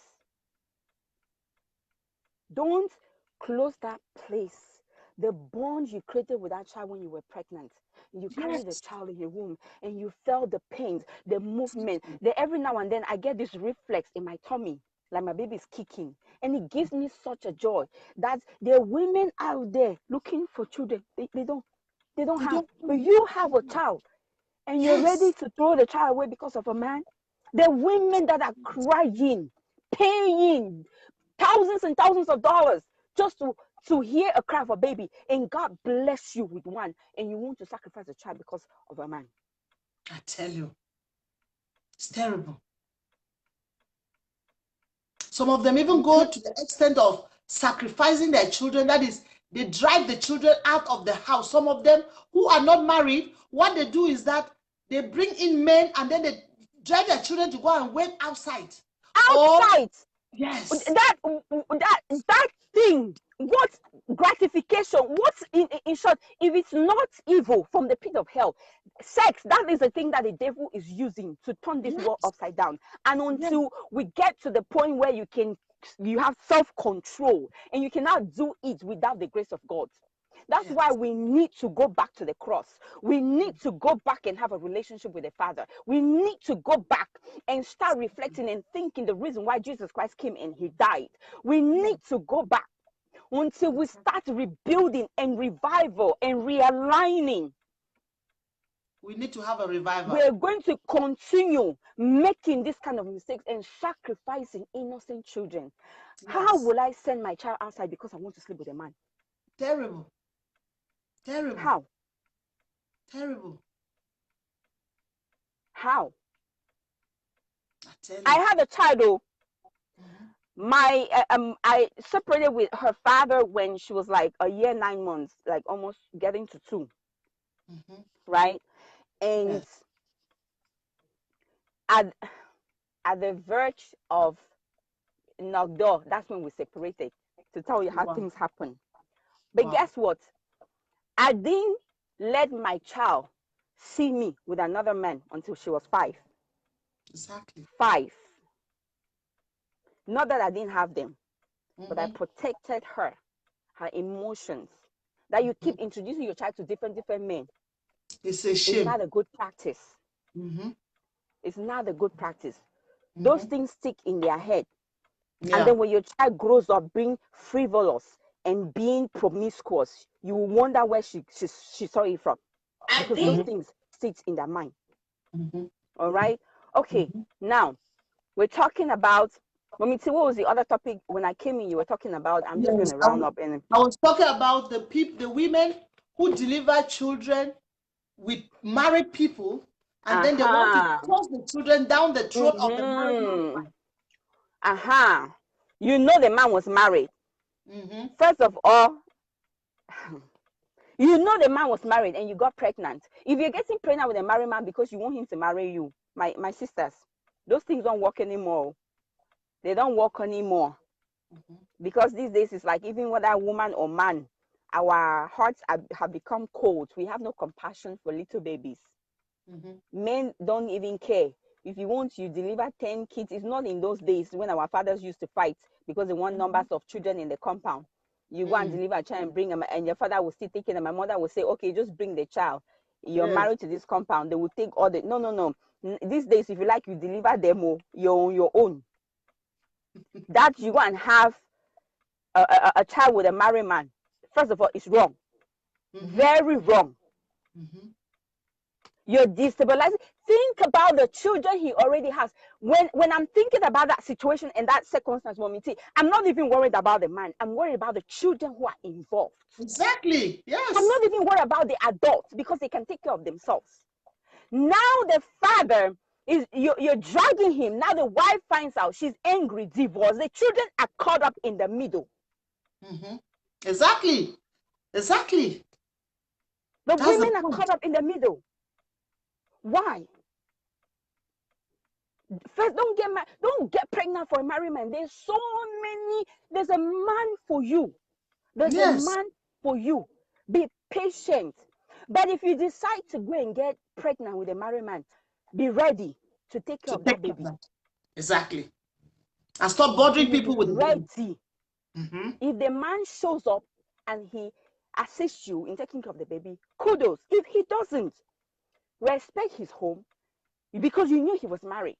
don't close that place. The bond you created with that child when you were pregnant. You carried the child in your womb and you felt the pains, the movement. Every now and then I get this reflex in my tummy, like my baby is kicking. And it gives me such a joy that there are women out there looking for children. They don't have. But you have a child and you're ready to throw the child away because of a man. The women that are crying, paying thousands and thousands of dollars just to hear a cry of a baby, and God bless you with one, and you want to sacrifice a child because of a man. I tell you, it's terrible. Some of them even go to the extent of sacrificing their children. That is, they drive the children out of the house. Some of them who are not married, what they do is that they bring in men and then they drive their children to go and wait outside. Outside. Yes. That thing, what gratification, what's in short, if it's not evil from the pit of hell, sex, that is the thing that the devil is using to turn this world upside down. And until we get to the point where you have self-control and you cannot do it without the grace of God. That's why we need to go back to the cross. We need to go back and have a relationship with the Father. We need to go back and start reflecting and thinking the reason why Jesus Christ came and he died. We need to go back until we start rebuilding and revival and realigning. We need to have a revival. We're going to continue making this kind of mistakes and sacrificing innocent children. How will I send my child outside because I want to sleep with a man? Terrible. Terrible. How? Terrible. How? I had a child though. I separated with her father when she was like a year 9 months, like almost getting to 2. Right? And at the verge of knock-door, that's when we separated, to tell you how things happen. But guess what? I didn't let my child see me with another man until she was 5. Exactly. 5. Not that I didn't have them, but I protected her emotions. That you keep introducing your child to different men. It's a shame. It's not a good practice. It's not a good practice. Those things stick in their head. And then when your child grows up being frivolous and being promiscuous, you will wonder where she saw it from. Because those things sit in their mind. All right? Okay, now we're talking about. Let me see, what was the other topic when I came in? You were talking about. I'm just going Yes, to round up and. I was talking about the women who deliver children with married people, and then they want to force the children down the throat of the married man. You know the man was married. First of all, you know the man was married and you got pregnant. If you're getting pregnant with a married man because you want him to marry you, my sisters, those things don't work anymore. They don't work anymore. Because these days it's like, even whether woman or man, our hearts have become cold. We have no compassion for little babies. Men don't even care. If you want, you deliver 10 kids. It's not in those days when our fathers used to fight because they want numbers of children in the compound. You go and deliver a child and bring them, and your father will still take it, and my mother will say, okay, just bring the child. You're married to this compound. They will take all the... No. These days, if you like, you deliver them, you're on your own. That you go and have a child with a married man, first of all, it's wrong. Very wrong. You're destabilizing. Think about the children he already has. When I'm thinking about that situation and that circumstance, Mommy T, I'm not even worried about the man. I'm worried about the children who are involved. Exactly. Yes. I'm not even worried about the adults because they can take care of themselves. Now the father is you're dragging him. Now the wife finds out, she's angry, divorced. The children are caught up in the middle. Exactly. The women are caught up in the middle. Why? First, don't get pregnant for a married man. There's a man for you. There's a man for you. Be patient. But if you decide to go and get pregnant with a married man, be ready to take care of that baby. Exactly. And stop bothering people with ready. If the man shows up and he assists you in taking care of the baby, kudos. If he doesn't, respect his home, because you knew he was married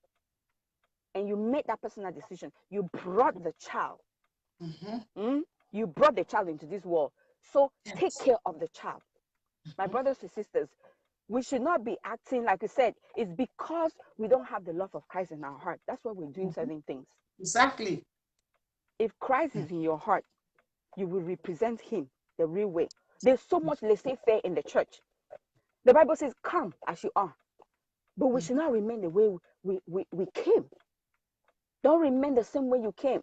and you made that personal decision. You brought the child. You brought the child into this world. So take care of the child. My brothers and sisters, we should not be acting like you said. It's because we don't have the love of Christ in our heart. That's why we're doing certain things. Exactly. If Christ is in your heart, you will represent him the real way. There's so much laissez-faire in the church. The Bible says, come as you are. But we should not remain the way we came. Don't remain the same way you came.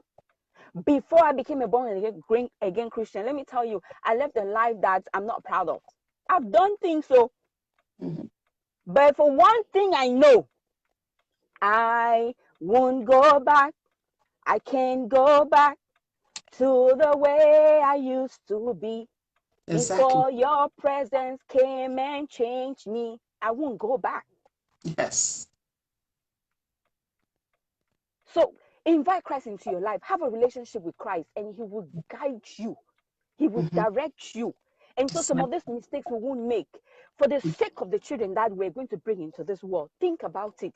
Before I became a born-again Christian, let me tell you, I lived a life that I'm not proud of. I've done things so. But for one thing I know, I won't go back. I can't go back to the way I used to be. Before your presence came and changed me, I won't go back. Yes. So invite Christ into your life. Have a relationship with Christ, and he will guide you. He will direct you. And so some of these mistakes we won't make for the sake of the children that we're going to bring into this world. Think about it.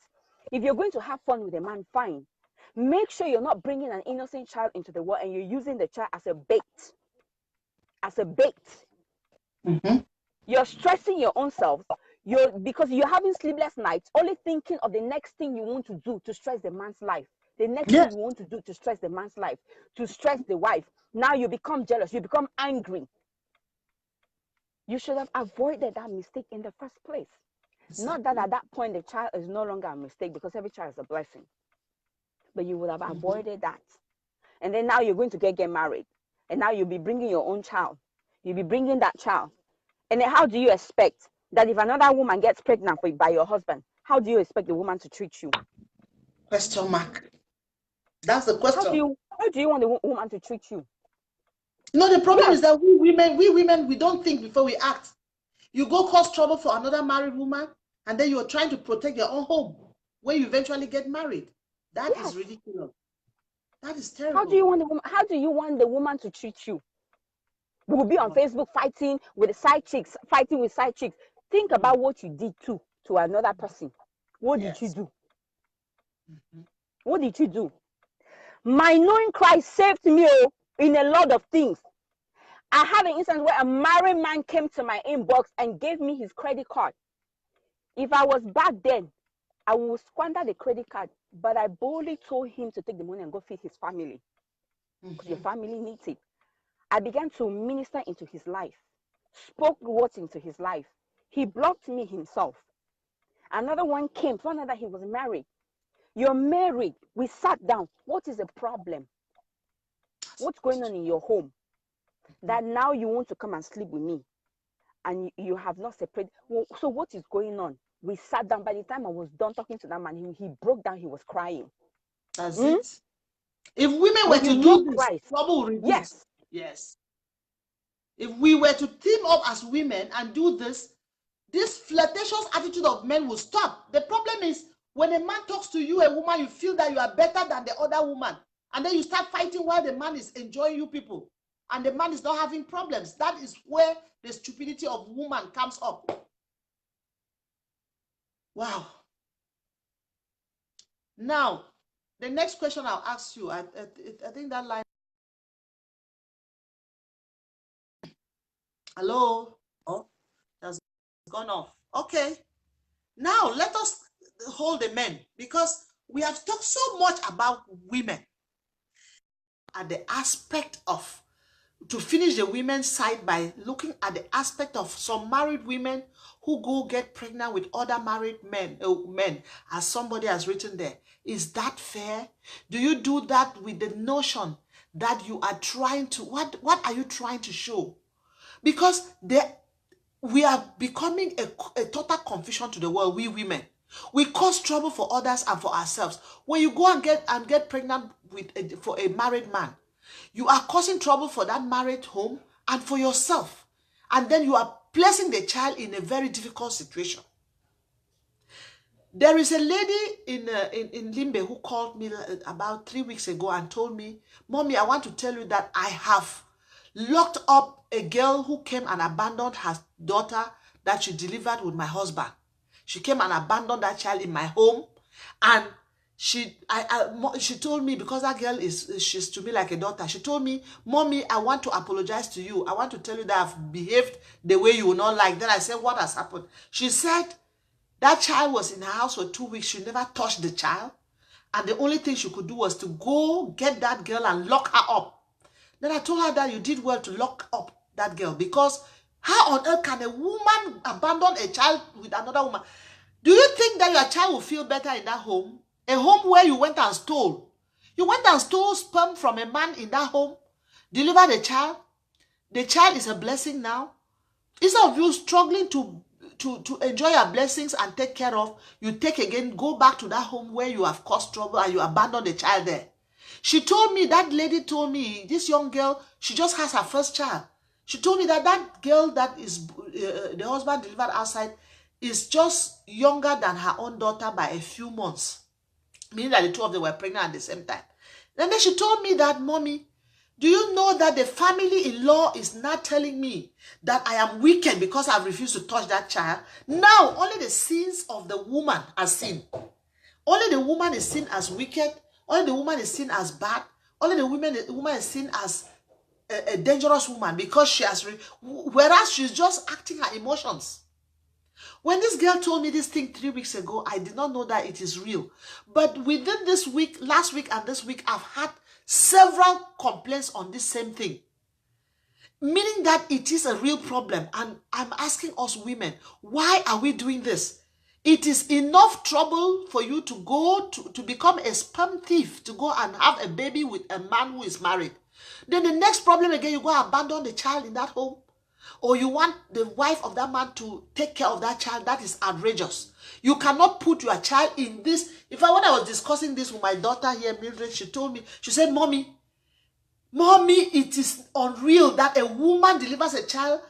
If you're going to have fun with a man, fine. Make sure you're not bringing an innocent child into the world and you're using the child as a bait. As a bait. You're stressing your own self. Because you're having sleepless nights, only thinking of the next thing you want to do to stress the man's life. The next thing you want to do to stress the man's life, to stress the wife. Now you become jealous, you become angry. You should have avoided that mistake in the first place. Not that at that point the child is no longer a mistake, because every child is a blessing. But you would have avoided that. And then now you're going to get married. And now you'll be bringing your own child. You'll be bringing that child. And then how do you expect that if another woman gets pregnant by your husband, how do you expect the woman to treat you? Question mark. That's the question. How do you want the woman to treat you? No, the problem is that we women, we don't think before we act. You go cause trouble for another married woman, and then you're trying to protect your own home when you eventually get married. That is ridiculous. That is terrible. How do you want the woman to treat you? We will be on Facebook fighting with side chicks. Think about what you did to another person. What did you do? What did you do? My knowing Christ saved me in a lot of things. I had an instance where a married man came to my inbox and gave me his credit card. If I was back then, I will squander the credit card, but I boldly told him to take the money and go feed his family because your family needs it. I began to minister into his life, spoke words into his life. He blocked me himself. Another one came, found out that he was married. You're married. We sat down. What is the problem? What's going on in your home? That now you want to come and sleep with me and you have not separated. Well, so what is going on? We sat down. By the time I was done talking to that man, he broke down. He was crying. That's it. If women were to do this, trouble will reduce. Yes. Yes. If we were to team up as women and do this flirtatious attitude of men will stop. The problem is when a man talks to you, a woman, you feel that you are better than the other woman. And then you start fighting while the man is enjoying you people. And the man is not having problems. That is where the stupidity of woman comes up. Wow. Now, the next question I'll ask you, I think that line. Hello? Oh, that's gone off. Okay. Now, let us hold the men because we have talked so much about women at the aspect of, to finish the women's side by looking at the aspect of some married women who go get pregnant with other married men, as somebody has written there. Is that fair? Do you do that with the notion that you are trying to, what are you trying to show? Because we are becoming a total confusion to the world, we women. We cause trouble for others and for ourselves. When you go and get pregnant for a married man, you are causing trouble for that married home and for yourself. And then you are placing the child in a very difficult situation. There is a lady in Limbe who called me about 3 weeks ago and told me, Mommy, I want to tell you that I have locked up a girl who came and abandoned her daughter that she delivered with my husband. She came and abandoned that child in my home, and she told me, because that girl she's to me like a daughter. She told me, Mommy, I want to apologize to you. I want to tell you that I've behaved the way you will not like. Then I said, what has happened? She said that child was in her house for 2 weeks. She never touched the child, and the only thing she could do was to go get that girl and lock her up. Then I told her that you did well to lock up that girl, because how on earth can a woman abandon a child with another woman? Do you think that your child will feel better in that home? A home where you went and stole. You went and stole sperm from a man in that home, delivered a child. The child is a blessing now. Instead of you struggling to enjoy your blessings and take care of, you go back to that home where you have caused trouble and you abandon the child there. She told me, that lady told me, this young girl, she just has her first child. She told me that girl that is the husband delivered outside is just younger than her own daughter by a few months. Meaning that the two of them were pregnant at the same time. And then she told me that, Mommy, do you know that the family-in-law is not telling me that I am wicked because I refused to touch that child? Now, only the sins of the woman are seen. Only the woman is seen as wicked. Only the woman is seen as bad. Only the woman is seen as a dangerous woman because she has, whereas she's just acting her emotions. When this girl told me this thing 3 weeks ago, I did not know that it is real. But within this week, last week and this week, I've had several complaints on this same thing. Meaning that it is a real problem. And I'm asking us women, why are we doing this? It is enough trouble for you to go to become a sperm thief, to go and have a baby with a man who is married. Then the next problem again, you go abandon the child in that home. Or you want the wife of that man to take care of that child. That is outrageous. You cannot put your child in this. In fact, when I was discussing this with my daughter here, Mildred, she told me, she said, Mommy, it is unreal that a woman delivers a child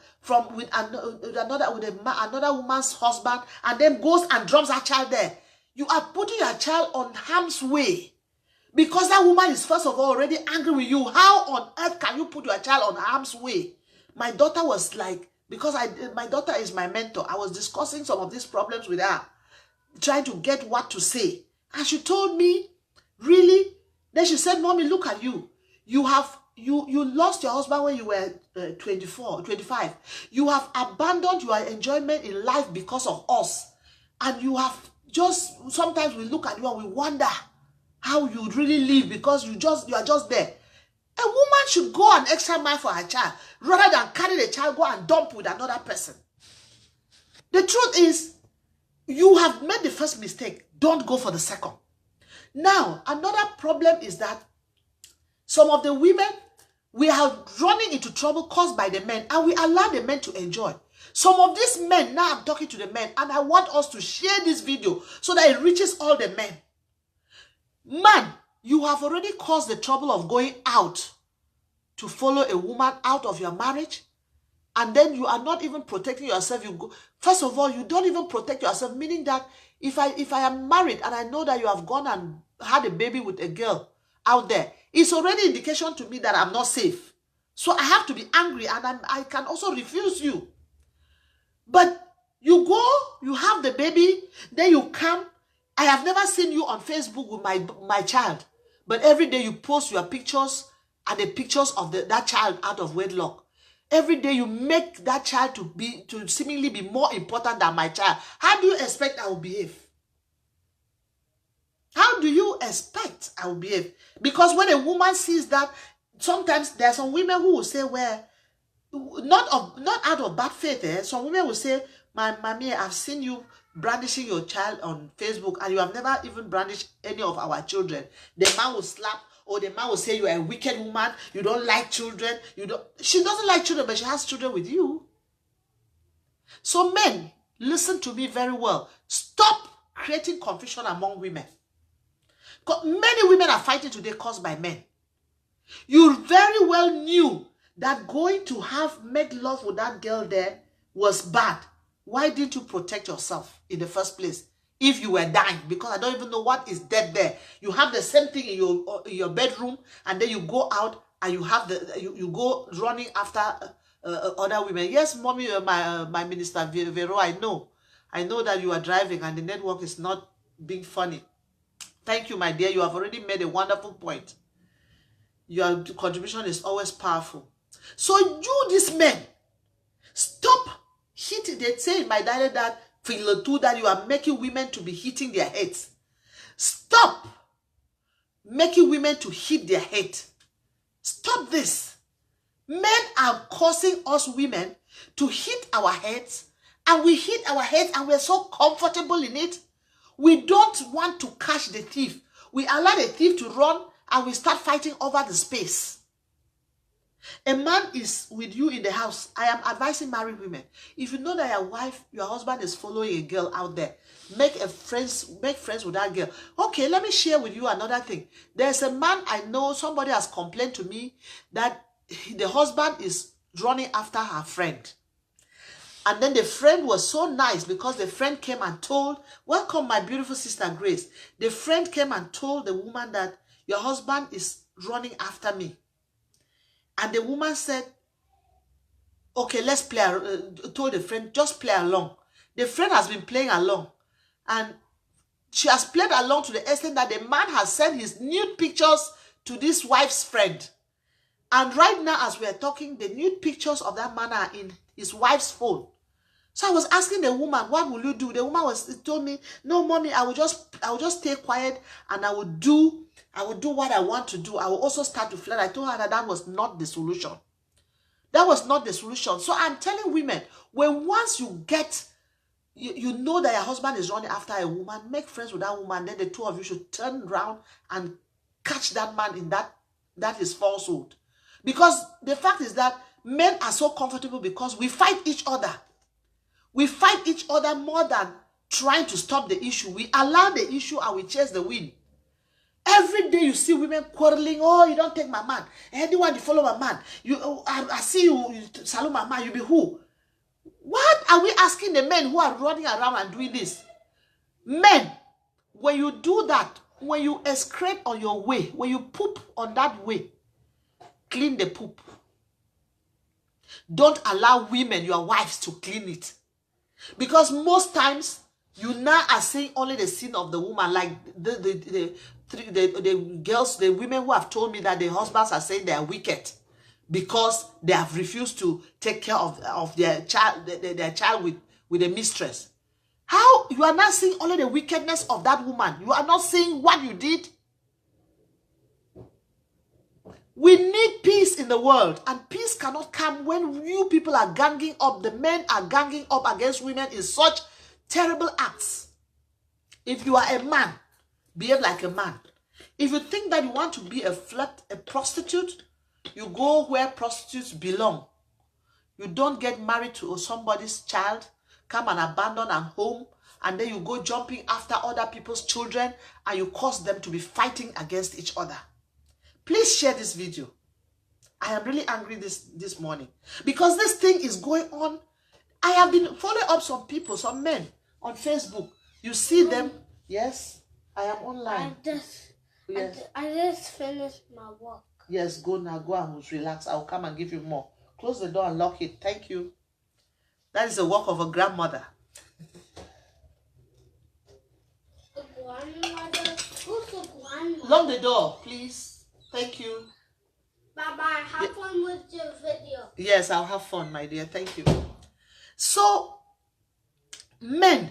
with another woman's husband and then goes and drops that child there. You are putting your child on harm's way because that woman is first of all already angry with you. How on earth can you put your child on harm's way? My daughter was like, because my daughter is my mentor, I was discussing some of these problems with her, trying to get what to say. And she told me, really? Then she said, Mommy, look at you. You lost your husband when you were 24, 25. You have abandoned your enjoyment in life because of us. And you have just sometimes we look at you and we wonder how you really live because you are just there. A woman should go an extra mile for her child rather than carry the child, go and dump with another person. The truth is, you have made the first mistake. Don't go for the second. Now, another problem is that some of the women, we are running into trouble caused by the men, and we allow the men to enjoy. Some of these men, now I'm talking to the men, and I want us to share this video so that it reaches all the men. Man, you have already caused the trouble of going out to follow a woman out of your marriage, and then you are not even protecting yourself. You go, first of all, you don't even protect yourself, meaning that if I am married and I know that you have gone and had a baby with a girl out there, it's already indication to me that I'm not safe. So I have to be angry, and I can also refuse you. But you go, you have the baby, then you come. I have never seen you on Facebook with my child, but every day you post your pictures and the pictures of that child out of wedlock. Every day you make that child to seemingly be more important than my child. How do you expect I will behave? How do you expect I will behave? Because when a woman sees that, sometimes there are some women who will say, well, not out of bad faith, some women will say, my mommy, I've seen you brandishing your child on Facebook and you have never even brandished any of our children. The man will slap, or the man will say you are a wicked woman, you don't like children, she doesn't like children, but she has children with you. So men, listen to me very well. Stop creating confusion among women. Many women are fighting today caused by men. You very well knew that going to make love with that girl there was bad. Why didn't you protect yourself in the first place? If you were dying, because I don't even know what is dead there. You have the same thing in your bedroom, and then you go out and you have you go running after other women. Yes, mommy, my minister Vero, I know that you are driving and the network is not being funny. Thank you, my dear. You have already made a wonderful point. Your contribution is always powerful. So you, these men, stop hitting. They say in my dialect that that you are making women to be hitting their heads. Stop making women to hit their head. Stop this. Men are causing us women to hit our heads, and we hit our heads and we're so comfortable in it. We don't want to catch the thief. We allow the thief to run and we start fighting over the space. A man is with you in the house. I am advising married women. If you know that your husband is following a girl out there, make friends with that girl. Okay, let me share with you another thing. There's a man I know, somebody has complained to me that the husband is running after her friend. And then the friend was so nice because the friend came and told, welcome my beautiful sister Grace. The friend came and told the woman that your husband is running after me. And the woman said, okay, let's play, told the friend, just play along. The friend has been playing along. And she has played along to the extent that the man has sent his nude pictures to this wife's friend. And right now, as we are talking, the nude pictures of that man are in his wife's phone. So I was asking the woman, what will you do? The woman told me, no, mommy, I will just stay quiet and I will do what I want to do. I will also start to flirt. I told her that was not the solution. That was not the solution. So I'm telling women, when once you get, you know that your husband is running after a woman, make friends with that woman, then the two of you should turn around and catch that man in that is falsehood. Because the fact is that men are so comfortable because we fight each other. We fight each other more than trying to stop the issue. We allow the issue and we chase the wind. Every day you see women quarreling. Oh, you don't take my man. Anyone you follow my man. I see you salute my man. You be who? What are we asking the men who are running around and doing this? Men, when you do that, when you excrete on your way, when you poop on that way, clean the poop. Don't allow women, your wives, to clean it. Because most times, you now are seeing only the sin of the woman. Like the girls, the women who have told me that the husbands are saying they are wicked because they have refused to take care of their child with a mistress. How you are not seeing only the wickedness of that woman? You are not seeing what you did? We need peace in the world, and peace cannot come when you people are ganging up, the men are ganging up against women in such terrible acts. If you are a man, behave like a man. If you think that you want to be a prostitute, you go where prostitutes belong. You don't get married to somebody's child, come and abandon a home, and then you go jumping after other people's children, and you cause them to be fighting against each other. Please share this video. I am really angry this morning because this thing is going on. I have been following up some people, some men on Facebook. You see them. Yes, I am online. I just finished my work. Yes, go now. Go and relax. I'll come and give you more. Close the door and lock it. Thank you. That is the work of a grandmother. Who's the grandmother? Lock the door, please. Thank you. Bye-bye. Have fun with your video. Yes, I'll have fun, my dear. Thank you. So, men,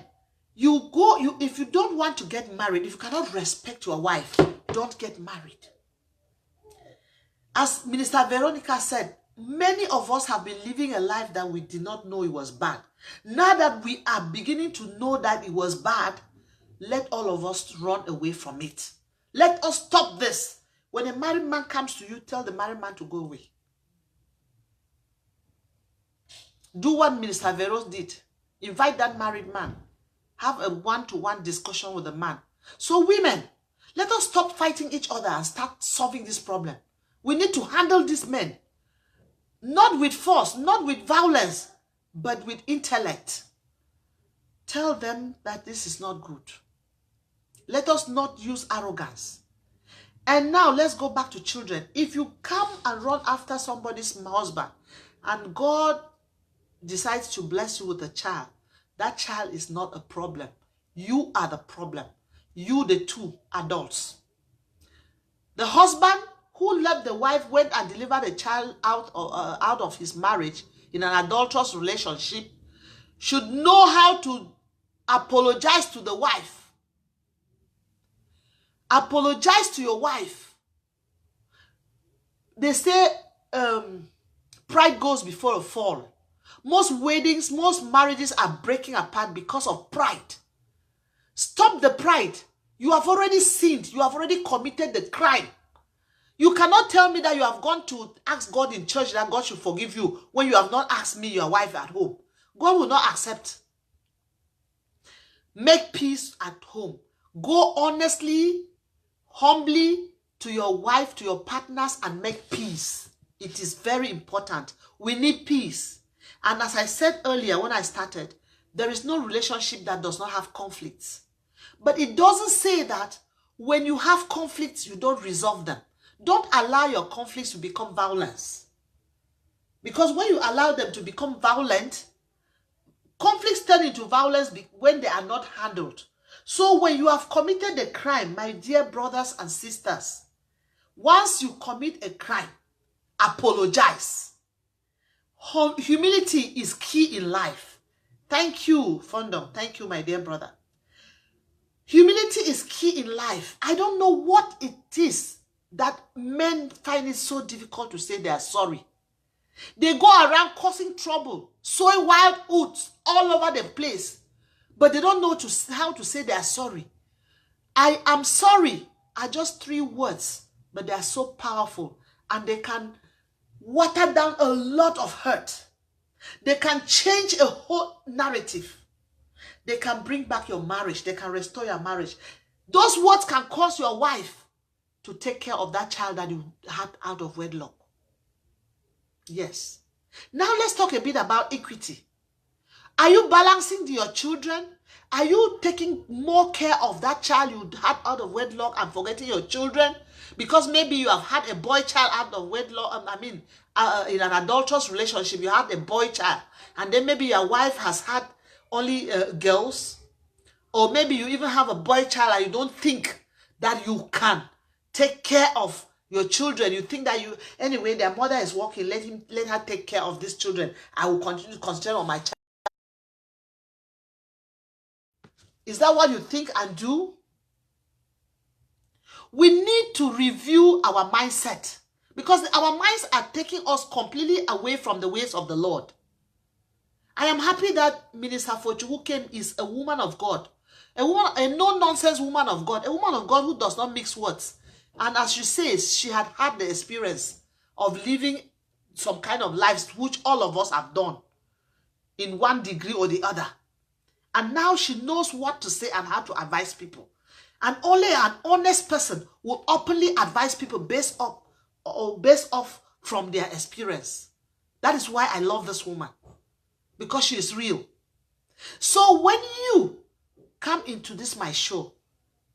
if you don't want to get married, if you cannot respect your wife, don't get married. As Minister Veronica said, many of us have been living a life that we did not know it was bad. Now that we are beginning to know that it was bad, let all of us run away from it. Let us stop this. When a married man comes to you, tell the married man to go away. Do what Minister Vero did. Invite that married man. Have a one-to-one discussion with the man. So women, let us stop fighting each other and start solving this problem. We need to handle these men. Not with force, not with violence, but with intellect. Tell them that this is not good. Let us not use arrogance. And now let's go back to children. If you come and run after somebody's husband and God decides to bless you with a child, that child is not a problem. You are the problem. You, the two adults. The husband who left the wife, went and delivered a child out of his marriage in an adulterous relationship, should know how to apologize to the wife. Apologize to your wife. They say pride goes before a fall. Most weddings, most marriages are breaking apart because of pride. Stop the pride. You have already sinned. You have already committed the crime. You cannot tell me that you have gone to ask God in church that God should forgive you when you have not asked me, your wife, at home. God will not accept. Make peace at home. Go honestly, humbly to your wife, to your partners, and make peace. It is very important. We need peace. And as I said earlier when I started, there is no relationship that does not have conflicts. But it doesn't say that when you have conflicts, you don't resolve them. Don't allow your conflicts to become violence. Because when you allow them to become violent, conflicts turn into violence when they are not handled. So when you have committed a crime, my dear brothers and sisters, once you commit a crime, apologize. Humility is key in life. Thank you, Fondo. Thank you, my dear brother. Humility is key in life. I don't know what it is that men find it so difficult to say they are sorry. They go around causing trouble, sowing wild oats all over the place, but they don't know how to say they are sorry. I am sorry are just 3 words, but they are so powerful, and they can water down a lot of hurt. They can change a whole narrative. They can bring back your marriage. They can restore your marriage. Those words can cause your wife to take care of that child that you had out of wedlock. Yes. Now let's talk a bit about equity. Are you balancing your children? Are you taking more care of that child you had out of wedlock and forgetting your children? Because maybe you have had a boy child out of wedlock, in an adulterous relationship, you had a boy child. And then maybe your wife has had only girls. Or maybe you even have a boy child and you don't think that you can take care of your children. You think that anyway, their mother is working, let her take care of these children. I will continue to concentrate on my child. Is that what you think and do? We need to review our mindset because our minds are taking us completely away from the ways of the Lord. I am happy that Minister Fochu who came is a woman of God. A woman, a no-nonsense woman of God. A woman of God who does not mix words. And as she says, she had had the experience of living some kind of lives which all of us have done in one degree or the other. And now she knows what to say and how to advise people. And only an honest person will openly advise people based off from their experience. That is why I love this woman. Because she is real. So when you come into this my show,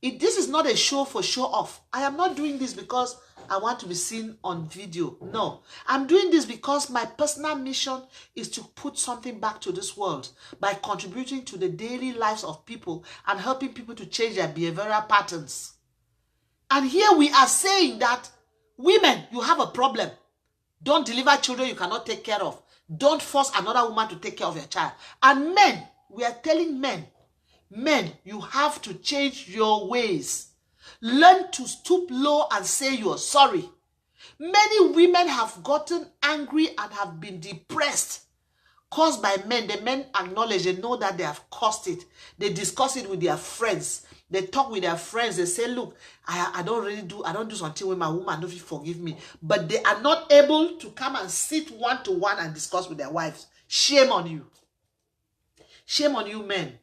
this is not a show for show off. I am not doing this because I want to be seen on video. No, I'm doing this because my personal mission is to put something back to this world by contributing to the daily lives of people and helping people to change their behavioral patterns. And here we are saying that women, you have a problem. Don't deliver children you cannot take care of. Don't force another woman to take care of your child. And men, we are telling men, you have to change your ways. Learn to stoop low and say you're sorry. Many women have gotten angry and have been depressed, caused by men. The men acknowledge, they know that they have caused it. They discuss it with their friends. They talk with their friends. They say, look, I don't do something with my woman, don't forgive me. But they are not able to come and sit one-to-one and discuss with their wives. Shame on you. Shame on you, men.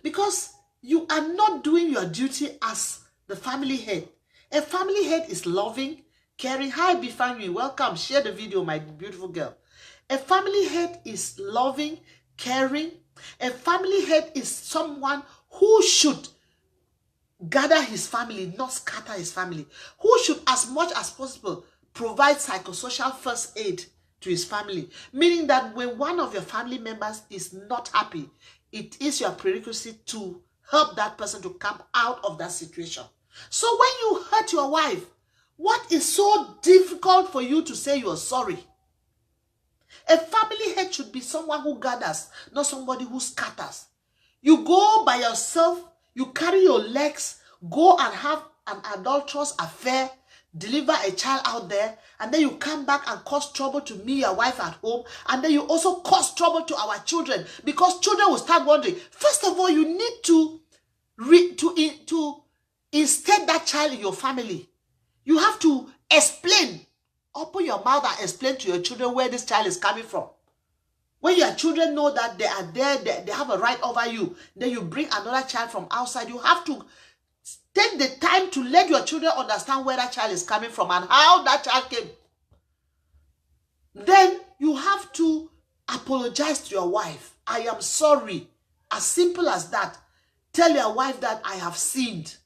Because you are not doing your duty as the family head. A family head is loving, caring. Hi, Bifanyi, welcome. Share the video, my beautiful girl. A family head is loving, caring. A family head is someone who should gather his family, not scatter his family. Who should, as much as possible, provide psychosocial first aid to his family. Meaning that when one of your family members is not happy, it is your prerequisite to help that person to come out of that situation. So when you hurt your wife, what is so difficult for you to say you're sorry? A family head should be someone who gathers, not somebody who scatters. You go by yourself, you carry your legs, go and have an adulterous affair, deliver a child out there, and then you come back and cause trouble to me, your wife at home, and then you also cause trouble to our children, because children will start wondering. First of all, you need to instead that child in your family. You have to explain. Open your mouth and explain to your children where this child is coming from. When your children know that they are there, they have a right over you, then you bring another child from outside. You have to take the time to let your children understand where that child is coming from and how that child came. Then you have to apologize to your wife. I am sorry. As simple as that. Tell your wife that I have sinned.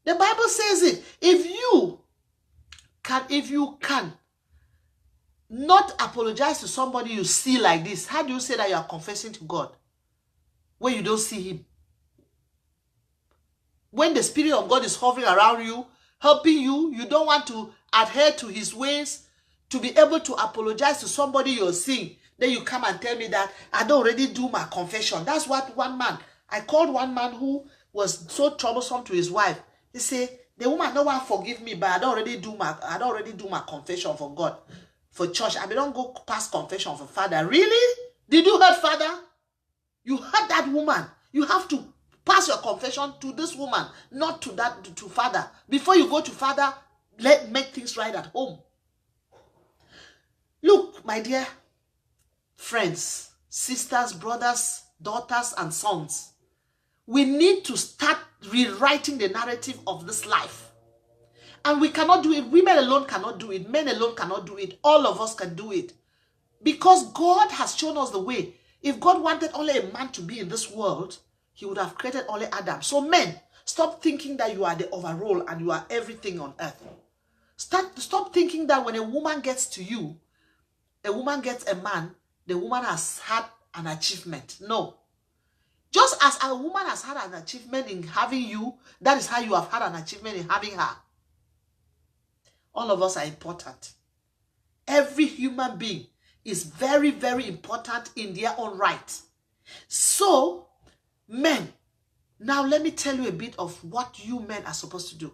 The Bible says it. If you can not apologize to somebody you see like this, how do you say that you are confessing to God when you don't see him? When the Spirit of God is hovering around you, helping you, you don't want to adhere to his ways, to be able to apologize to somebody you're seeing. Then you come and tell me that I don't already do my confession. That's what one man, I called one man who was so troublesome to his wife. He said, the woman no one forgive me, but I don't already do my confession for God, for church. I don't go past confession for father. Really? Did you hurt father? You hurt that woman. You have to pass your confession to this woman, not to father. Before you go to father, make things right at home. Look, my dear friends, sisters, brothers, daughters, and sons, we need to start rewriting the narrative of this life. And we cannot do it. Women alone cannot do it. Men alone cannot do it. All of us can do it. Because God has shown us the way. If God wanted only a man to be in this world, he would have created only Adam. So men, stop thinking that you are the overall and you are everything on earth. Stop thinking that when a woman gets to you, a woman gets a man, the woman has had an achievement. No. Just as a woman has had an achievement in having you, that is how you have had an achievement in having her. All of us are important. Every human being is very, very important in their own right. So, men, Now, let me tell you a bit of what you men are supposed to do.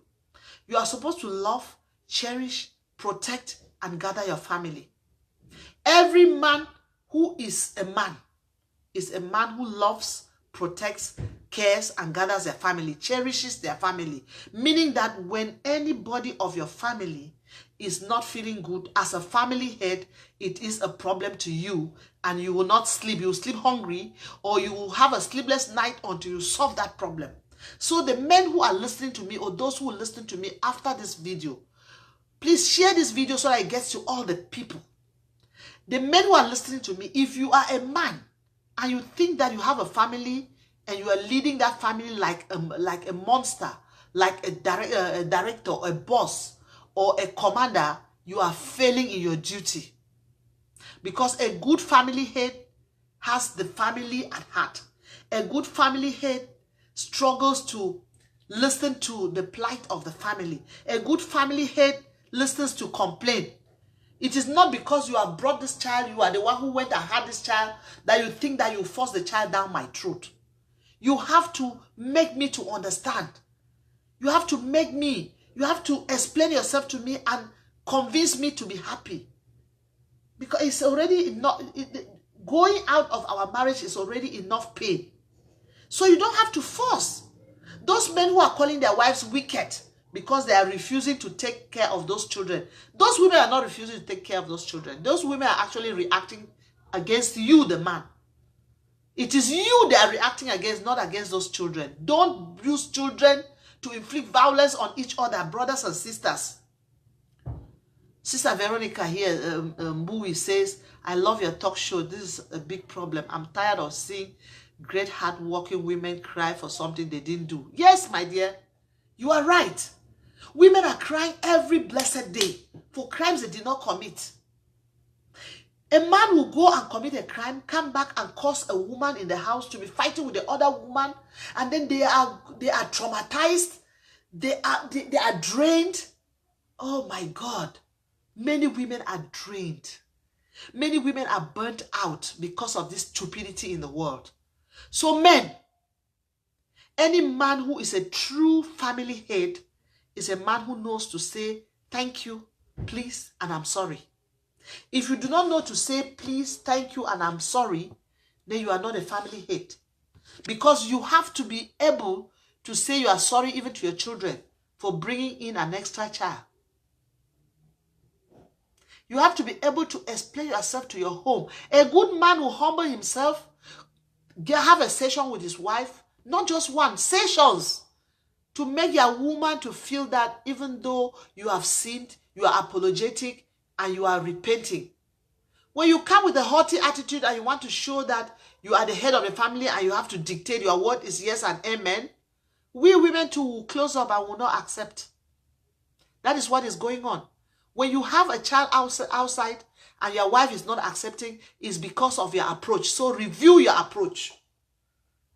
You are supposed to love, cherish, protect, and gather your family. Every man who is a man who loves, protects, cares, and gathers their family, cherishes their family. Meaning that when anybody of your family is not feeling good, as a family head, it is a problem to you, and you will not sleep. You will sleep hungry, or you will have a sleepless night until you solve that problem. So the men who are listening to me, or those who will listen to me after this video, please share this video so that it gets to all the people. The men who are listening to me, if you are a man and you think that you have a family and you are leading that family like a monster, like a director, a boss, or a commander, you are failing in your duty. Because a good family head has the family at heart. A good family head struggles to listen to the plight of the family. A good family head listens to complain. It is not because you have brought this child, you are the one who went and had this child, that you think that you force the child down my throat. You have to make me to understand. You have to explain yourself to me and convince me to be happy. Because it's already not, going out of our marriage is already enough pain. So you don't have to force. Those men who are calling their wives wicked because they are refusing to take care of those children, those women are not refusing to take care of those children. Those women are actually reacting against you, the man. It is you they are reacting against, not against those children. Don't use children to inflict violence on each other, brothers and sisters. Sister Veronica here, Mbui says, I love your talk show. This is a big problem. I'm tired of seeing great hard-working women cry for something they didn't do. Yes, my dear, you are right. Women are crying every blessed day for crimes they did not commit. A man will go and commit a crime, come back and cause a woman in the house to be fighting with the other woman, and then they are traumatized, they are drained. Oh my God. Many women are drained. Many women are burnt out because of this stupidity in the world. So men, any man who is a true family head is a man who knows to say thank you, please, and I'm sorry. If you do not know to say please, thank you, and I'm sorry, then you are not a family head. Because you have to be able to say you are sorry even to your children for bringing in an extra child. You have to be able to explain yourself to your home. A good man will humble himself, have a session with his wife, not just one, sessions, to make your woman to feel that even though you have sinned, you are apologetic and you are repenting. When you come with a haughty attitude and you want to show that you are the head of the family and you have to dictate your word is yes and amen, we women too will close up and will not accept. That is what is going on. When you have a child outside and your wife is not accepting, it's because of your approach. So review your approach.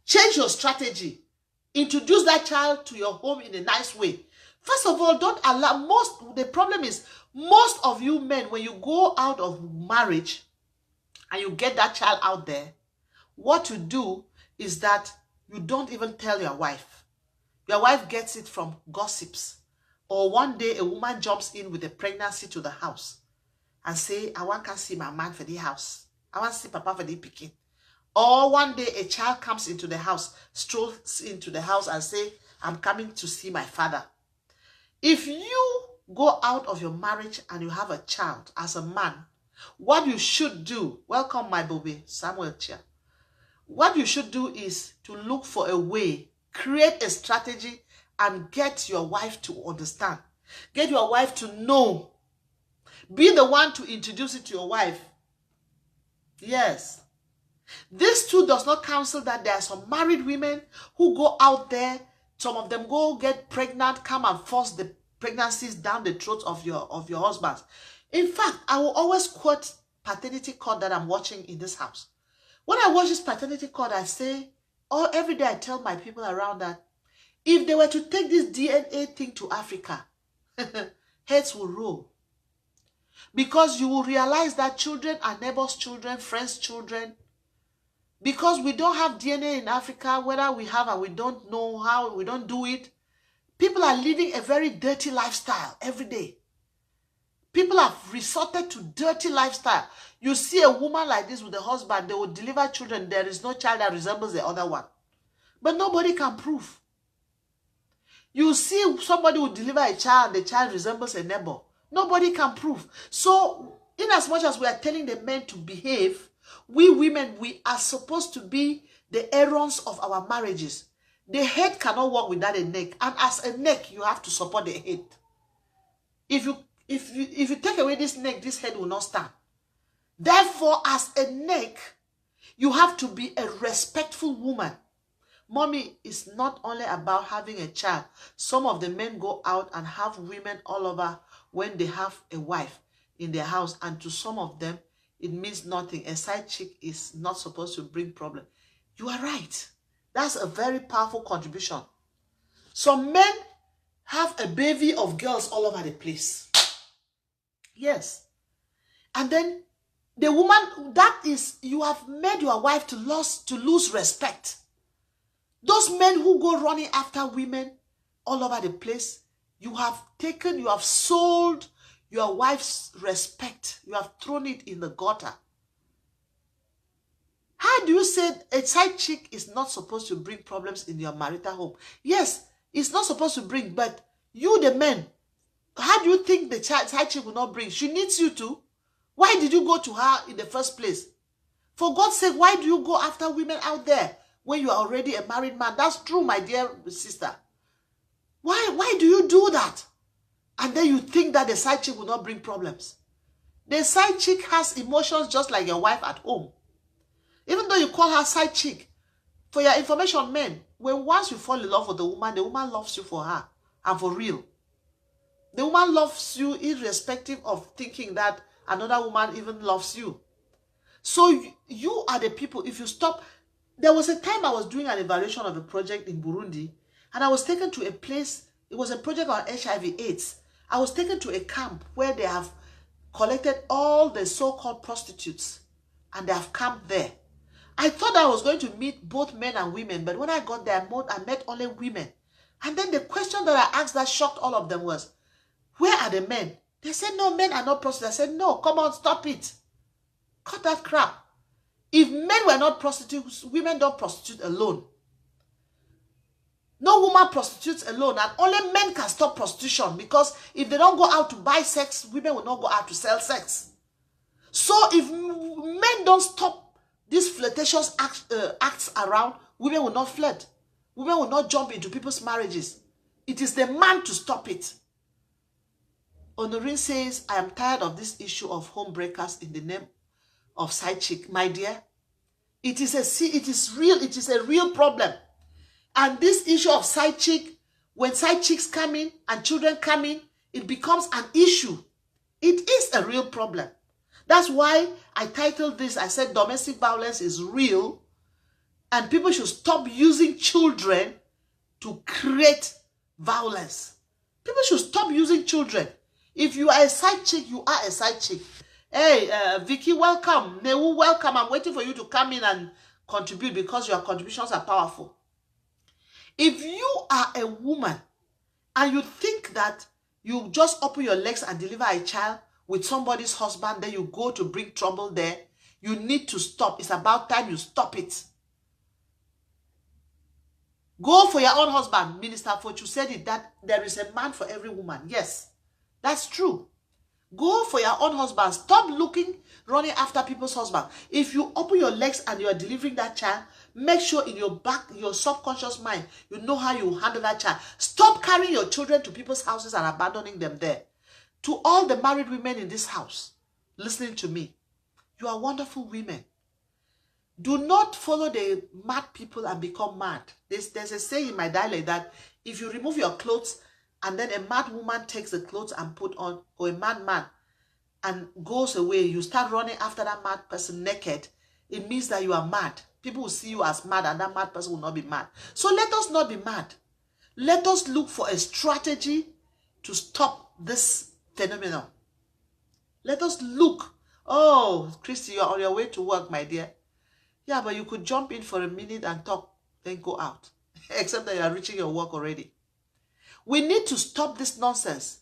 Change your strategy. Introduce that child to your home in a nice way. First of all, don't allow the problem is most of you men, when you go out of marriage and you get that child out there, what you do is that you don't even tell your wife. Your wife gets it from gossips. Or one day a woman jumps in with a pregnancy to the house and say, I want to see my man for the house. I want to see papa for the pikin. Or one day a child comes into the house, strolls into the house and say, I'm coming to see my father. If you go out of your marriage and you have a child as a man, what you should do, welcome my baby, Samuel Chia. What you should do is to look for a way, create a strategy, and get your wife to understand. Get your wife to know. Be the one to introduce it to your wife. Yes. This too does not counsel that there are some married women who go out there. Some of them go get pregnant, come and force the pregnancies down the throat of your husbands. In fact, I will always quote paternity court that I'm watching in this house. When I watch this paternity court, I say, every day I tell my people around that if they were to take this DNA thing to Africa, heads will roll. Because you will realize that children are neighbors' children, friends' children. Because we don't have DNA in Africa, whether we have and we don't know how, we don't do it. People are living a very dirty lifestyle every day. People have resorted to dirty lifestyle. You see a woman like this with a husband, they will deliver children. There is no child that resembles the other one. But nobody can prove. You see somebody will deliver a child and the child resembles a neighbor. Nobody can prove. So, in as much as we are telling the men to behave, we women, we are supposed to be the Aarons of our marriages. The head cannot walk without a neck. And as a neck, you have to support the head. If you take away this neck, this head will not stand. Therefore, as a neck, you have to be a respectful woman. Mommy is not only about having a child. Some of the men go out and have women all over when they have a wife in their house. And to some of them, it means nothing. A side chick is not supposed to bring problem. You are right. That's a very powerful contribution. Some men have a bevy of girls all over the place. Yes. And then the woman, that is, you have made your wife to lose respect. Those men who go running after women all over the place, you have sold your wife's respect. You have thrown it in the gutter. How do you say a side chick is not supposed to bring problems in your marital home? Yes, it's not supposed to bring, but you, the men, how do you think the side chick will not bring? She needs you to. Why did you go to her in the first place? For God's sake, why do you go after women out there when you are already a married man? That's true, my dear sister. Why do you do that? And then you think that the side chick will not bring problems. The side chick has emotions just like your wife at home. Even though you call her side chick, for your information, men, once you fall in love with the woman loves you for her and for real. The woman loves you irrespective of thinking that another woman even loves you. So you are the people, if you stop. There was a time I was doing an evaluation of a project in Burundi, and I was taken to a place, it was a project on HIV/AIDS. I was taken to a camp where they have collected all the so-called prostitutes, and they have camped there. I thought I was going to meet both men and women, but when I got there, I met only women. And then the question that I asked that shocked all of them was, where are the men? They said, no, men are not prostitutes. I said, no, come on, stop it. Cut that crap. If men were not prostitutes, women don't prostitute alone. No woman prostitutes alone, and only men can stop prostitution, because if they don't go out to buy sex, women will not go out to sell sex. So if men don't stop these flirtatious acts around, women will not flirt. Women will not jump into people's marriages. It is the man to stop it. Honorine says, I am tired of this issue of home breakers in the name of side chick. My dear, it is a real problem. And this issue of side chick, when side chicks come in and children come in, it becomes an issue. It is a real problem. That's why I titled this, I said domestic violence is real, and people should stop using children to create violence. People should stop using children. If you are a side chick, you are a side chick. Hey, Vicky, welcome. Newu, welcome. I'm waiting for you to come in and contribute because your contributions are powerful. If you are a woman and you think that you just open your legs and deliver a child with somebody's husband, then you go to bring trouble there, you need to stop. It's about time you stop it. Go for your own husband. Minister Fochu said it, that there is a man for every woman. Yes, that's true. Go for your own husband. Stop running after people's husband. If you open your legs and you are delivering that child, make sure in your your subconscious mind, you know how you handle that child. Stop carrying your children to people's houses and abandoning them there. To all the married women in this house, listening to me, you are wonderful women. Do not follow the mad people and become mad. There's a saying in my dialect that if you remove your clothes and then a mad woman takes the clothes and put on, or a mad man, and goes away, you start running after that mad person naked, it means that you are mad. People will see you as mad and that mad person will not be mad. So let us not be mad. Let us look for a strategy to stop this phenomenon. Let us look. Oh, Christy, you're on your way to work, my dear. Yeah, but you could jump in for a minute and talk, then go out. Except that you are reaching your work already. We need to stop this nonsense.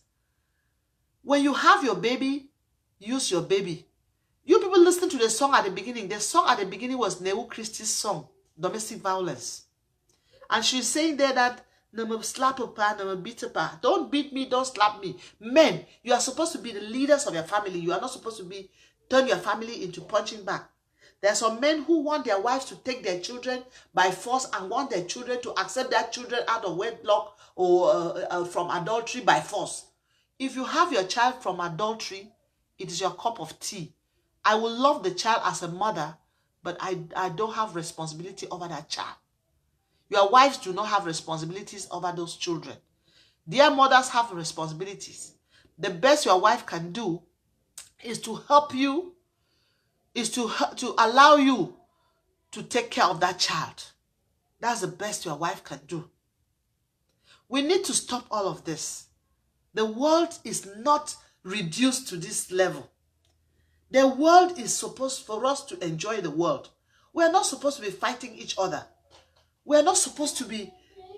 When you have your baby, use your baby. You people listen to the song at the beginning. The song at the beginning was Neu Christie's song, Domestic Violence. And she's saying there that, "Never slap a pa, never beat a pa. Don't beat me, don't slap me." Men, you are supposed to be the leaders of your family. You are not supposed to turn your family into punching bag. There are some men who want their wives to take their children by force and want their children to accept their children out of wedlock or from adultery by force. If you have your child from adultery, it is your cup of tea. I will love the child as a mother, but I don't have responsibility over that child. Your wives do not have responsibilities over those children. Their mothers have responsibilities. The best your wife can do is to help you, is to allow you to take care of that child. That's the best your wife can do. We need to stop all of this. The world is not reduced to this level. The world is supposed for us to enjoy the world. We are not supposed to be fighting each other. We are not supposed to be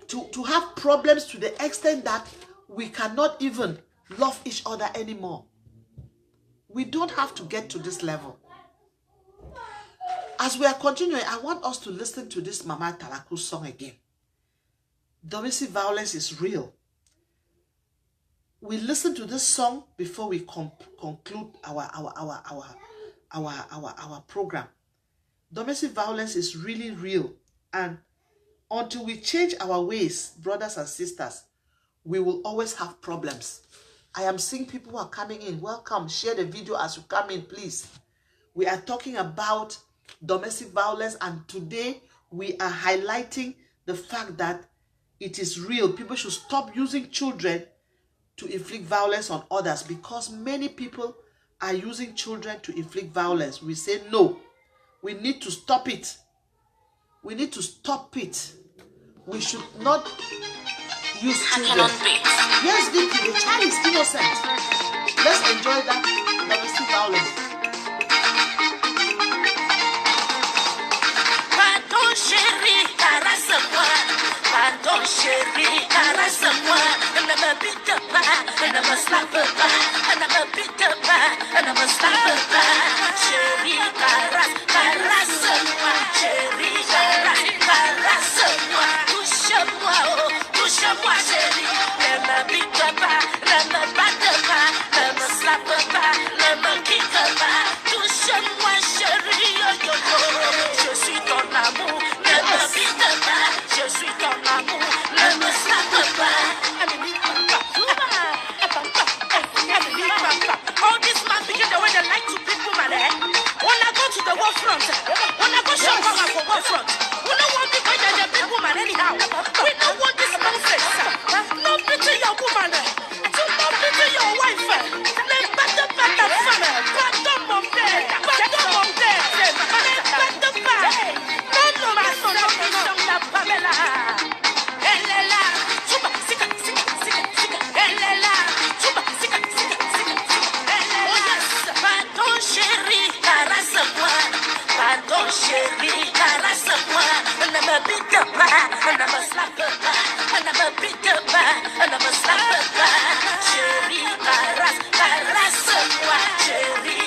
to have problems to the extent that we cannot even love each other anymore. We don't have to get to this level. As we are continuing, I want us to listen to this Mama Talaku song again. Domestic violence is real. We listen to this song before we conclude our program. Domestic violence is really real, and until we change our ways, brothers and sisters, we will always have problems. I am seeing people who are coming in. Welcome. Share the video as you come in, please. We are talking about domestic violence, and today we are highlighting the fact that it is real. People should stop using children to inflict violence on others, because many people are using children to inflict violence. We say no. We need to stop it. We need to stop it. We should not use children. Yes, Vicky, the child is innocent. Let's enjoy that domestic violence. Pardon chérie, caresse-moi. Pardon chérie, caresse-moi. Ne me bite pas, ne me slappe pas. Ne me bite pas, ne me slappe pas. Chérie, caresse-moi. Chérie, caresse-moi. Touche-moi, oh, touche-moi chérie. Ne me bite pas, ne me batte pas. Ne me slappe pas, ne me quitte pas. Touche-moi chérie, oh, yo, yo. Je suis ton amour, ne me bite pas. Je suis ton amour, ne me slappe pas. All these man begin the way they like to pick women, eh? When I go to the war front, when I go shop for war front, we don't want people that they pick woman anyhow. We don't want this nonsense. No pity your woman, do not pity your wife. Les batte pas ta femme, pardon mon père, pardon mon père. Les batte pas. Non, ma son non, la Pamela. Elle est là, souba, sika, sika, sika, sika. Elle est là, souba, sika, sika, sika, sika. Elle est là. Pardon chérie, caresse-moi. Pardon chérie, caresse-moi. Ne me bite pas, ne me slappe pas. Ne me bite pas, ne me slappe pas. Chérie, caresse-moi. Chérie,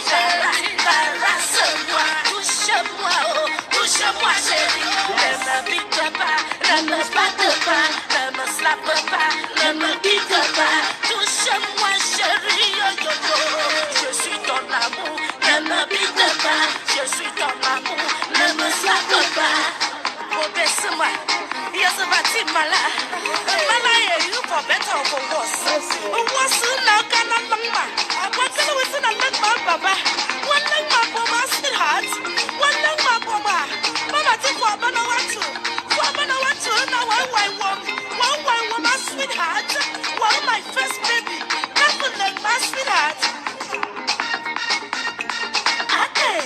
caresse-moi. Touche-moi, oh, touche-moi chérie. Ne me bite pas, ne me batte pas. Ne me slappe pas, ne me quitte pas. Touche-moi chérie, oh, yo, yo. Je suis ton amour, ne me bite pas. Je suis ton amour, ne me slappe pas. Obéis-moi, yes, va-t-il malade? Malade, you for better or for worse. What's now can I long man? What's the way to the long man, Baba? One long man, Baba, sweetheart. One long man, Baba. Mama, take what I want to. What I want to, now I want my sweetheart. Well, my first baby. Nothing like my sweetheart. Okay.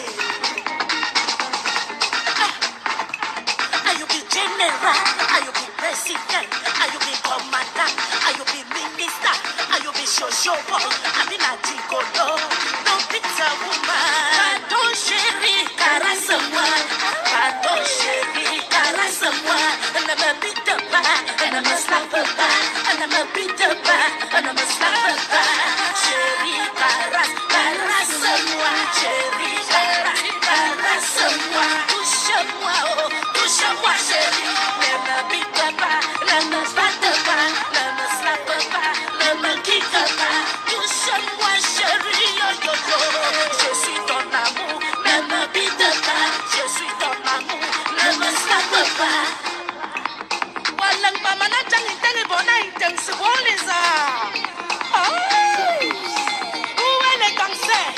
Are you be general? Are you be president? Are you be commander? Are you be minister? Are you be social boy? I mean a gigolo. No pizza woman. Pardon chérie, caresse-moi. Touche-moi, oh, touche-moi chérie. Ne me pique pas, ne me batte pas, ne me slappe pas, ne me quitte pas. Touche-moi chérie, yo yo yo. Je suis ton amour, ne me pique pas. Je suis ton amour, ne me slappe pas. Walang mama na jang inteng bona inteng seboliza. Où est les danseurs?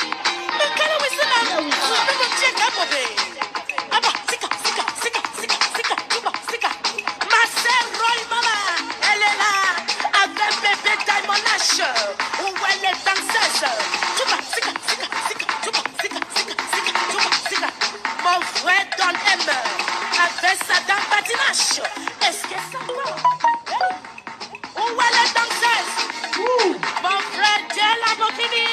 Mais quel est ce nom? Je vais te dire qu'à Aba, sika, sika, sika, sika, sika, tuba, sika. Ma sœur Roy Mama, elle est là avec bébé Diamond Nash. Où est les danseuses? Tuba, sika, sika, sika, tuba, sika, sika, sika, tuba, sika. Mon frère Don M avec sa dame patinache. Est-ce que ça va? Où est les danseuses? Mon frère Dieu la Bokini.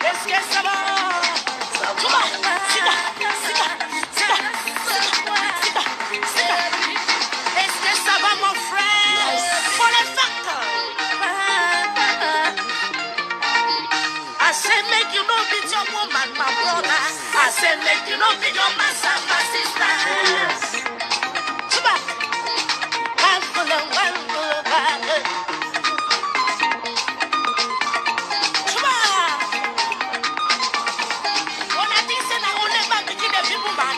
Est-ce que ça va? Tuba, sika, sika. Est-ce que ça va mon frère? Pour les facteurs. I say make you know be your woman, my brother. I say make you know be your master, my sister. Chuba. One full of Chuba. When I think say na only man begin the people man.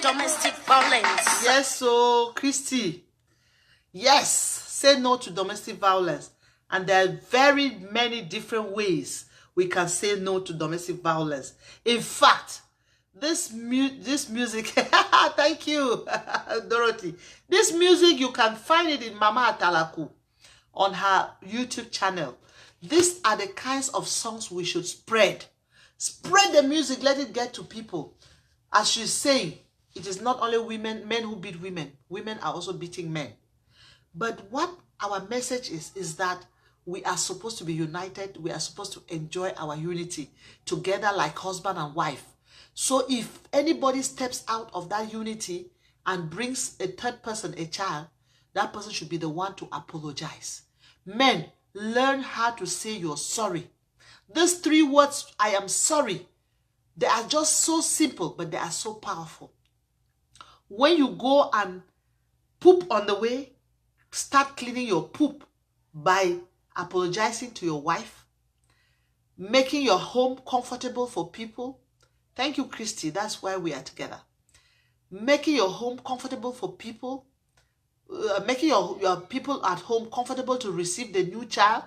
Domestic violence. Yes, so Christy. Yes, say no to domestic violence. And there are very many different ways we can say no to domestic violence. In fact, this music, thank you, Dorothy. This music, you can find it in Mama Atalaku on her YouTube channel. These are the kinds of songs we should spread. Spread the music, let it get to people. As she's saying, it is not only men who beat women. Women are also beating men. But what our message is that we are supposed to be united. We are supposed to enjoy our unity together like husband and wife. So if anybody steps out of that unity and brings a third person, a child, that person should be the one to apologize. Men, learn how to say you're sorry. These 3 words, I am sorry, they are just so simple, but they are so powerful. When you go and poop on the way, start cleaning your poop by apologizing to your wife, making your home comfortable for people. Thank you, Christy. That's why we are together. Making your home comfortable for people, making your people at home comfortable to receive the new child,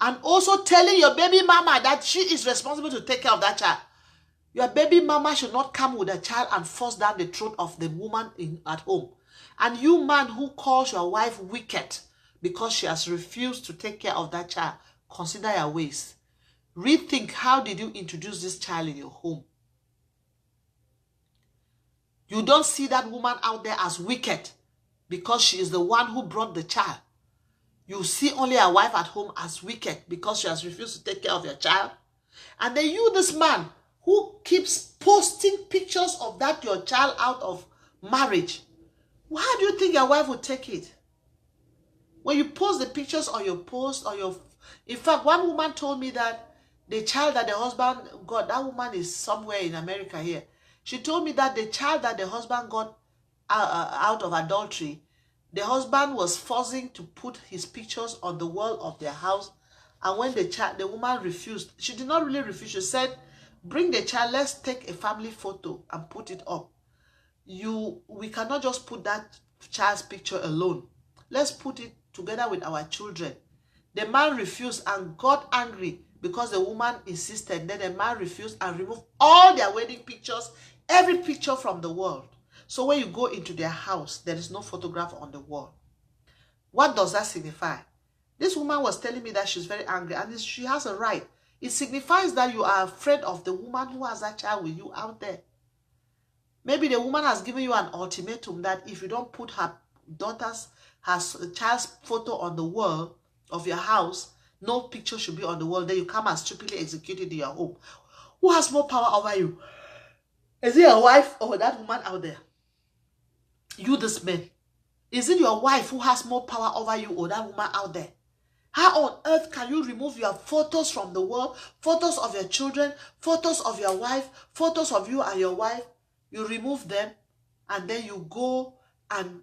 and also telling your baby mama that she is responsible to take care of that child. Your baby mama should not come with a child and force down the throat of the woman at home. And you man who calls your wife wicked because she has refused to take care of that child, consider your ways. Rethink, how did you introduce this child in your home? You don't see that woman out there as wicked because she is the one who brought the child. You see only a wife at home as wicked because she has refused to take care of your child. And then you, this man, who keeps posting pictures of that your child out of marriage, how do you think your wife would take it? When you post the pictures on your post or your... In fact, one woman told me that the child that the husband got, that woman is somewhere in America here. She told me that the child that the husband got out of adultery, the husband was forcing to put his pictures on the wall of their house. And when the woman refused, she did not really refuse. She said, bring the child, let's take a family photo and put it up. We cannot just put that child's picture alone. Let's put it together with our children. The man refused and got angry because the woman insisted. Then the man refused and removed all their wedding pictures, every picture from the world. So when you go into their house, there is no photograph on the wall. What does that signify? This woman was telling me that she's very angry, and she has a right. It signifies that you are afraid of the woman who has that child with you out there. Maybe the woman has given you an ultimatum that if you don't put her child's photo on the wall of your house, no picture should be on the wall, then you come and stupidly execute it in your home. Who has more power over you? Is it your wife or that woman out there? You, this man. Is it your wife who has more power over you or that woman out there? How on earth can you remove your photos from the wall? Photos of your children, photos of your wife, photos of you and your wife. You remove them and then you go and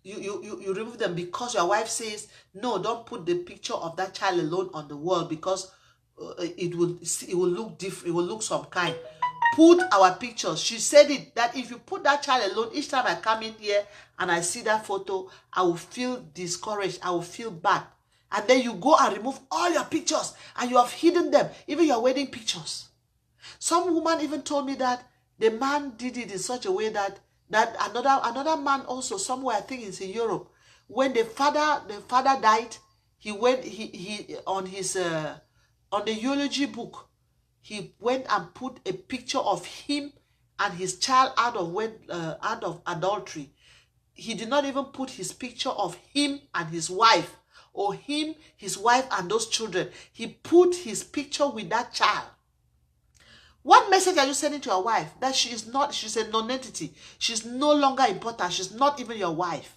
you remove them because your wife says, no, don't put the picture of that child alone on the wall because it will look different, it will look some kind. Put our pictures. She said it, that if you put that child alone, each time I come in here and I see that photo, I will feel discouraged, I will feel bad. And then you go and remove all your pictures and you have hidden them, even your wedding pictures. Some woman even told me that the man did it in such a way that another man also somewhere, I think it's in Europe, when the father died, he went on the eulogy book, he went and put a picture of him and his child out of adultery. He did not even put his picture of him and his wife, or him, his wife, and those children. He put his picture with that child. What message are you sending to your wife? That she's a non-entity. She's no longer important. She's not even your wife.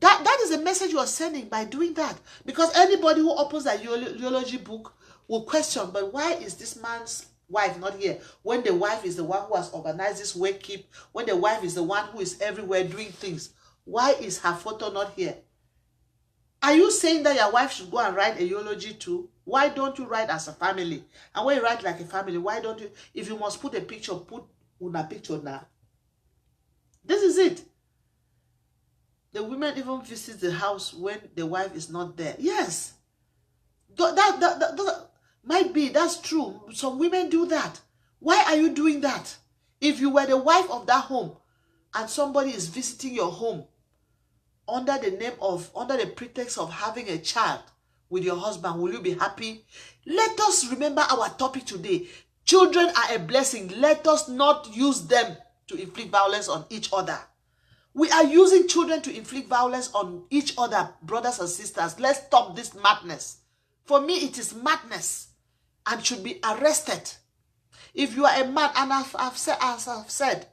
That is a message you are sending by doing that. Because anybody who opens a eulogy book will question, but why is this man's wife not here? When the wife is the one who has organized this wake keep, when the wife is the one who is everywhere doing things, why is her photo not here? Are you saying that your wife should go and write a eulogy too? Why don't you write as a family? And when you write like a family, why don't you, if you must put a picture, put una picture now. This is it. The women even visit the house when the wife is not there. Yes. That might be, that's true. Some women do that. Why are you doing that? If you were the wife of that home and somebody is visiting your home under the pretext of having a child with your husband, will you be happy? Let us remember our topic today. Children are a blessing. Let us not use them to inflict violence on each other. We are using children to inflict violence on each other, brothers and sisters. Let's stop this madness. For me, it is madness and should be arrested. If you are a man, and as I've said,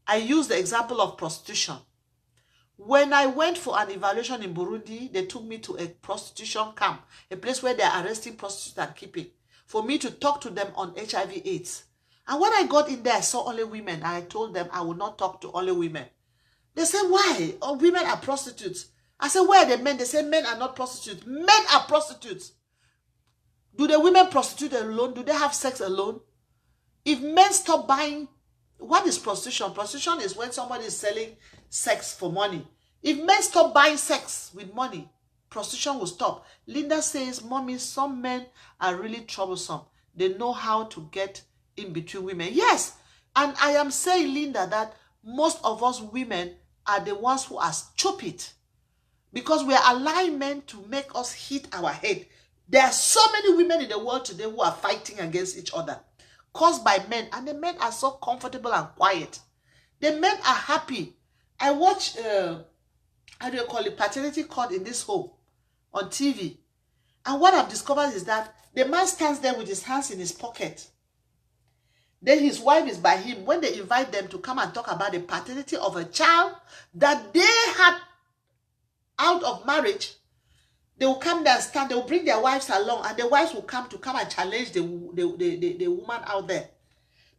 I use the example of prostitution. When I went for an evaluation in Burundi, they took me to a prostitution camp, a place where they are arresting prostitutes and keeping, for me to talk to them on HIV/AIDS. And when I got in there, I saw only women. And I told them I would not talk to only women. They said, why? Oh, women are prostitutes. I said, where are the men? They said, men are not prostitutes. Men are prostitutes. Do the women prostitute alone? Do they have sex alone? If men stop buying, what is prostitution? Prostitution is when somebody is selling sex for money. If men stop buying sex with money, prostitution will stop. Linda says, Mommy, some men are really troublesome. They know how to get in between women. Yes, and I am saying, Linda, that most of us women are the ones who are stupid because we are allowing men to make us hit our head. There are so many women in the world today who are fighting against each other, caused by men, and the men are so comfortable and quiet. The men are happy. I watch, how do you call it, paternity court in this home on TV. And what I've discovered is that the man stands there with his hands in his pocket. Then his wife is by him. When they invite them to come and talk about the paternity of a child that they had out of marriage, they will come there and stand. They will bring their wives along, and the wives will come and challenge the woman out there.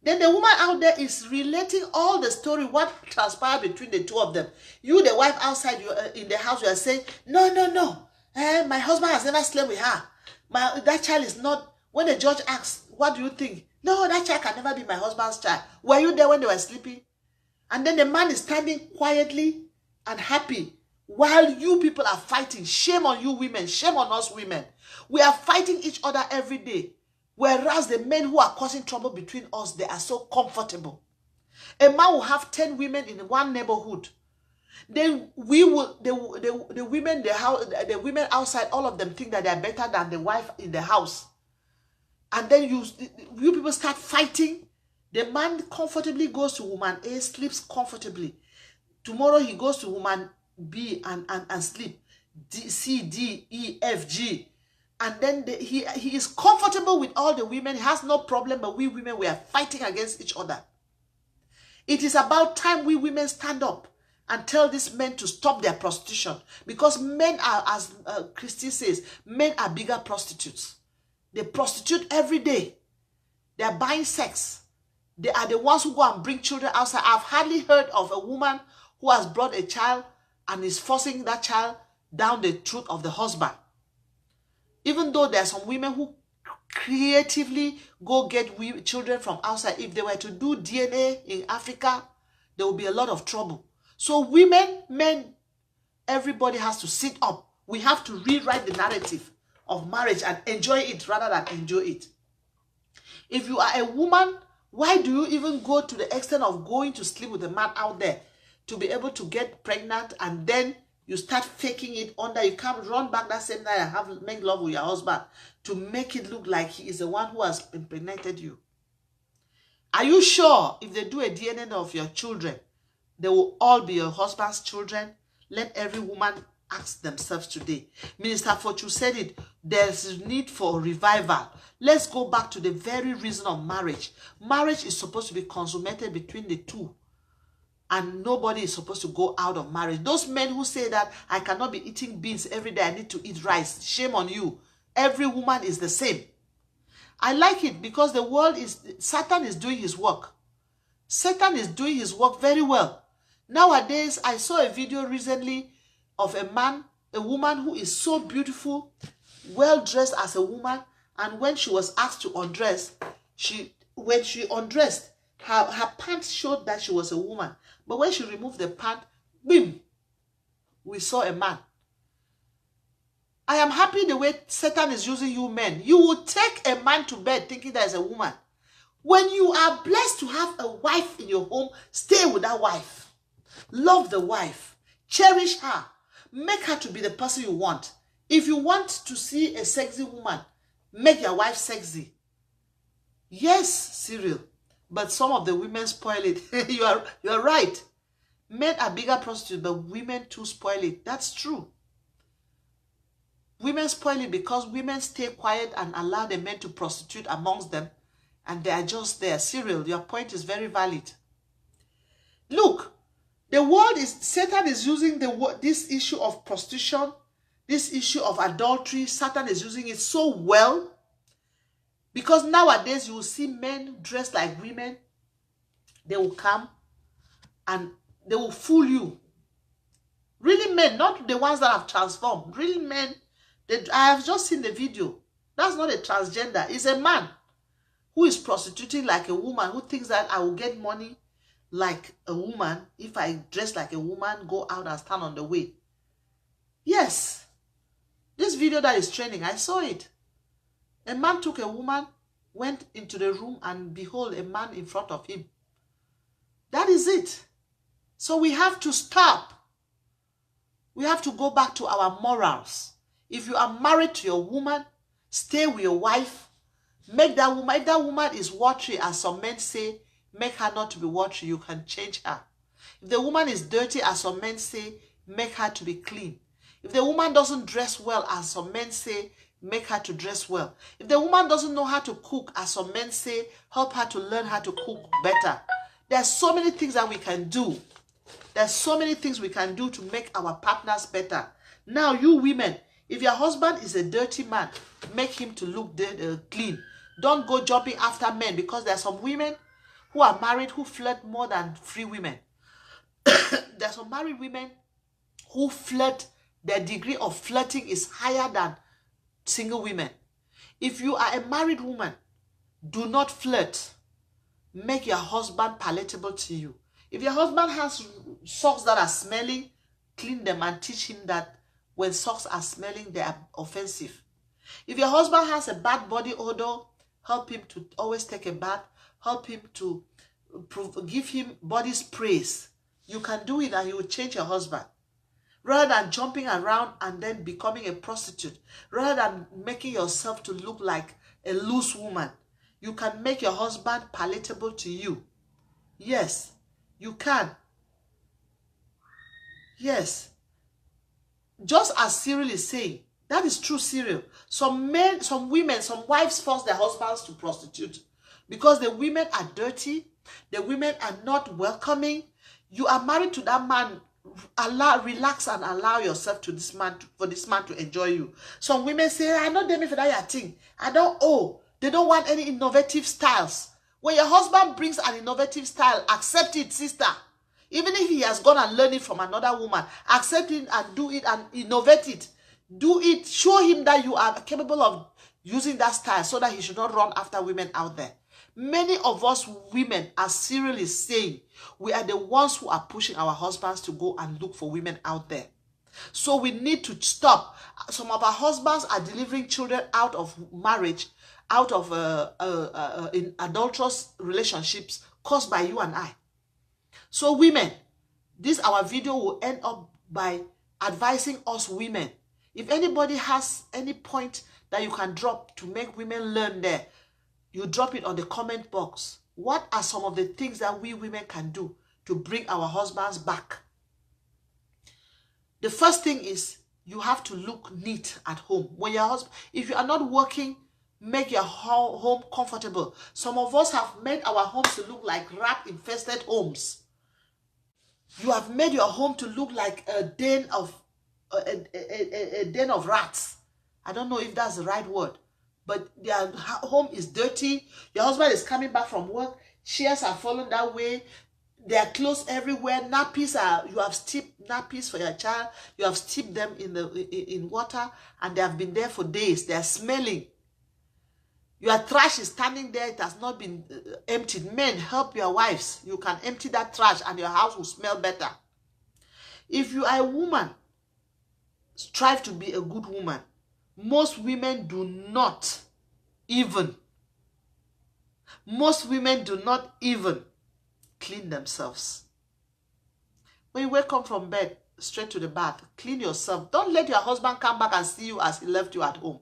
Then the woman out there is relating all the story, what transpired between the two of them. You, the wife outside, you in the house, you are saying, no. My husband has never slept with her. That child is not. When the judge asks, what do you think? No, that child can never be my husband's child. Were you there when they were sleeping? And then the man is standing quietly and happy while you people are fighting. Shame on you women. Shame on us women. We are fighting each other every day. Whereas the men who are causing trouble between us, they are so comfortable. A man will have 10 women in one neighborhood. Then the women outside, all of them think that they are better than the wife in the house. And then you people start fighting. The man comfortably goes to woman A, sleeps comfortably. Tomorrow he goes to woman B and sleep. D, C, D, E, F, G. And then he is comfortable with all the women. He has no problem, but we women, we are fighting against each other. It is about time we women stand up and tell these men to stop their prostitution. Because men are, as Christy says, men are bigger prostitutes. They prostitute every day. They are buying sex. They are the ones who go and bring children outside. I've hardly heard of a woman who has brought a child and is forcing that child down the throat of the husband. Even though there are some women who creatively go get children from outside. If they were to do DNA in Africa, there will be a lot of trouble. So women, men, everybody has to sit up. We have to rewrite the narrative of marriage and enjoy it rather than enjoy it. If you are a woman, why do you even go to the extent of going to sleep with a man out there to be able to get pregnant, and then you start faking it under? You can't run back that same night and make love with your husband to make it look like he is the one who has impregnated you. Are you sure if they do a DNA of your children, they will all be your husband's children? Let every woman ask themselves today. Minister Fortune said it. There's a need for revival. Let's go back to the very reason of marriage. Marriage is supposed to be consummated between the two. And nobody is supposed to go out of marriage. Those men who say that I cannot be eating beans every day, I need to eat rice. Shame on you. Every woman is the same. I like it because the world is, Satan is doing his work. Satan is doing his work very well. Nowadays, I saw a video recently of a woman who is so beautiful, well dressed as a woman, and when she was asked to undress, when she undressed, her pants showed that she was a woman. But when she removed the pant, boom, we saw a man. I am happy the way Satan is using you men. You will take a man to bed thinking that is a woman. When you are blessed to have a wife in your home, stay with that wife. Love the wife. Cherish her. Make her to be the person you want. If you want to see a sexy woman, make your wife sexy. Yes, Cyril. But some of the women spoil it. you are right. Men are bigger prostitutes, but women too spoil it. That's true. Women spoil it because women stay quiet and allow the men to prostitute amongst them, and they are just there. Cyril, your point is very valid. Look, the world is, Satan is using this issue of prostitution, this issue of adultery. Satan is using it so well because nowadays you will see men dressed like women. They will come and they will fool you. Really men, not the ones that have transformed. Really men. I have just seen the video. That's not a transgender. It's a man who is prostituting like a woman, who thinks that I will get money like a woman if I dress like a woman, go out and stand on the way. Yes. This video that is trending, I saw it. A man took a woman, went into the room, and behold, a man in front of him. That is it. So we have to stop. We have to go back to our morals. If you are married to your woman, stay with your wife. Make that woman, if that woman is watery, as some men say, make her not to be watery. You can change her. If the woman is dirty, as some men say, make her to be clean. If the woman doesn't dress well, as some men say, make her to dress well. If the woman doesn't know how to cook, as some men say, help her to learn how to cook better. There's so many things that we can do. There's so many things we can do to make our partners better. Now, you women, if your husband is a dirty man, make him to look clean. Don't go jumping after men, because there are some women who are married who flirt more than free women. There are some married women who flirt. Their degree of flirting is higher than single women. If you are a married woman, do not flirt. Make your husband palatable to you. If your husband has socks that are smelling, clean them and teach him that when socks are smelling, they are offensive. If your husband has a bad body odor, help him to always take a bath. Help him to give him body sprays. You can do it and you will change your husband. Rather than jumping around and then becoming a prostitute. Rather than making yourself to look like a loose woman. You can make your husband palatable to you. Yes, you can. Yes. Just as Cyril is saying, that is true, Cyril. Some men, some women, some wives force their husbands to prostitute because the women are dirty, the women are not welcoming. You are married to that man. Relax and allow yourself to this man for this man to enjoy you. Some women say, I know them for that thing. I don't owe. They don't want any innovative styles. When your husband brings an innovative style, accept it, sister. Even if he has gone and learned it from another woman, accept it and do it and innovate it. Do it. Show him that you are capable of using that style so that he should not run after women out there. Many of us women, as Cyril is saying, we are the ones who are pushing our husbands to go and look for women out there. So we need to stop. Some of our husbands are delivering children out of marriage, out of in adulterous relationships caused by you and I. So women, this our video will end up by advising us women. If anybody has any point that you can drop to make women learn there, you drop it on the comment box. What are some of the things that we women can do to bring our husbands back? The first thing is you have to look neat at home. When your husband, if you are not working, make your home comfortable. Some of us have made our homes to look like rat-infested homes. You have made your home to look like a den of rats. I don't know if that's the right word, but their home is dirty. Your husband is coming back from work. Chairs are falling that way. There are clothes everywhere. Nappies are, you have steeped nappies for your child. You have steeped them in water, and they have been there for days. They are smelling. Your trash is standing there. It has not been emptied. Men, help your wives. You can empty that trash and your house will smell better. If you are a woman, strive to be a good woman. Most women do not even clean themselves. When you wake up from bed, straight to the bath, clean yourself. Don't let your husband come back and see you as he left you at home.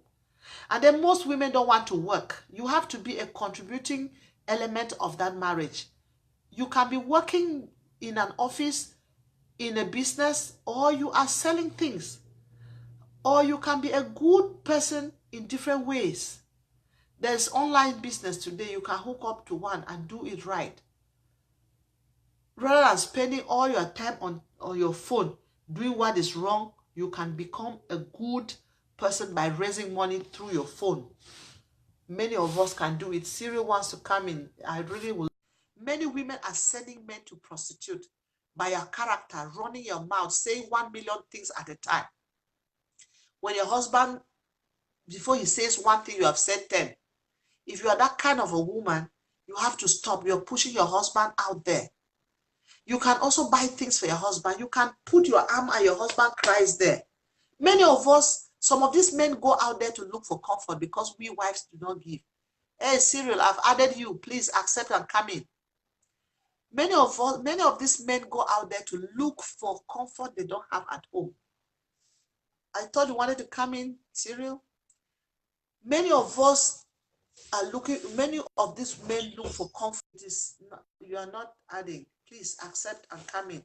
And then most women don't want to work. You have to be a contributing element of that marriage. You can be working in an office, in a business, or you are selling things. Or you can be a good person in different ways. There's online business today. You can hook up to one and do it right. Rather than spending all your time on your phone doing what is wrong, you can become a good person by raising money through your phone. Many of us can do it. Cyril wants to come in. I really will. Many women are sending men to prostitute by your character, running your mouth, saying 1 million things at a time. When your husband, before he says one thing, you have said 10. If you are that kind of a woman, you have to stop. You're pushing your husband out there. You can also buy things for your husband. You can put your arm and your husband cries there. Many of us, some of these men go out there to look for comfort because we wives do not give. Hey, Cyril, I've added you. Please accept and come in. Many of these men go out there to look for comfort they don't have at home. I thought you wanted to come in, Cyril. Many of us are looking, many of these men look for comfort. You are not adding. Please accept and come in.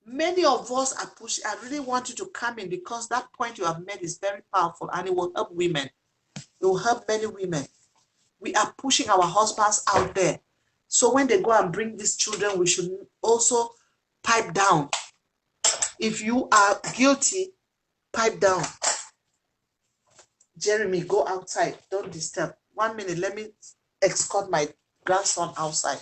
Many of us are pushing. I really want you to come in because that point you have made is very powerful and it will help women. It will help many women. We are pushing our husbands out there. So when they go and bring these children, we should also pipe down. If you are guilty, pipe down. Jeremy, go outside. Don't disturb. 1 minute. Let me escort my grandson outside.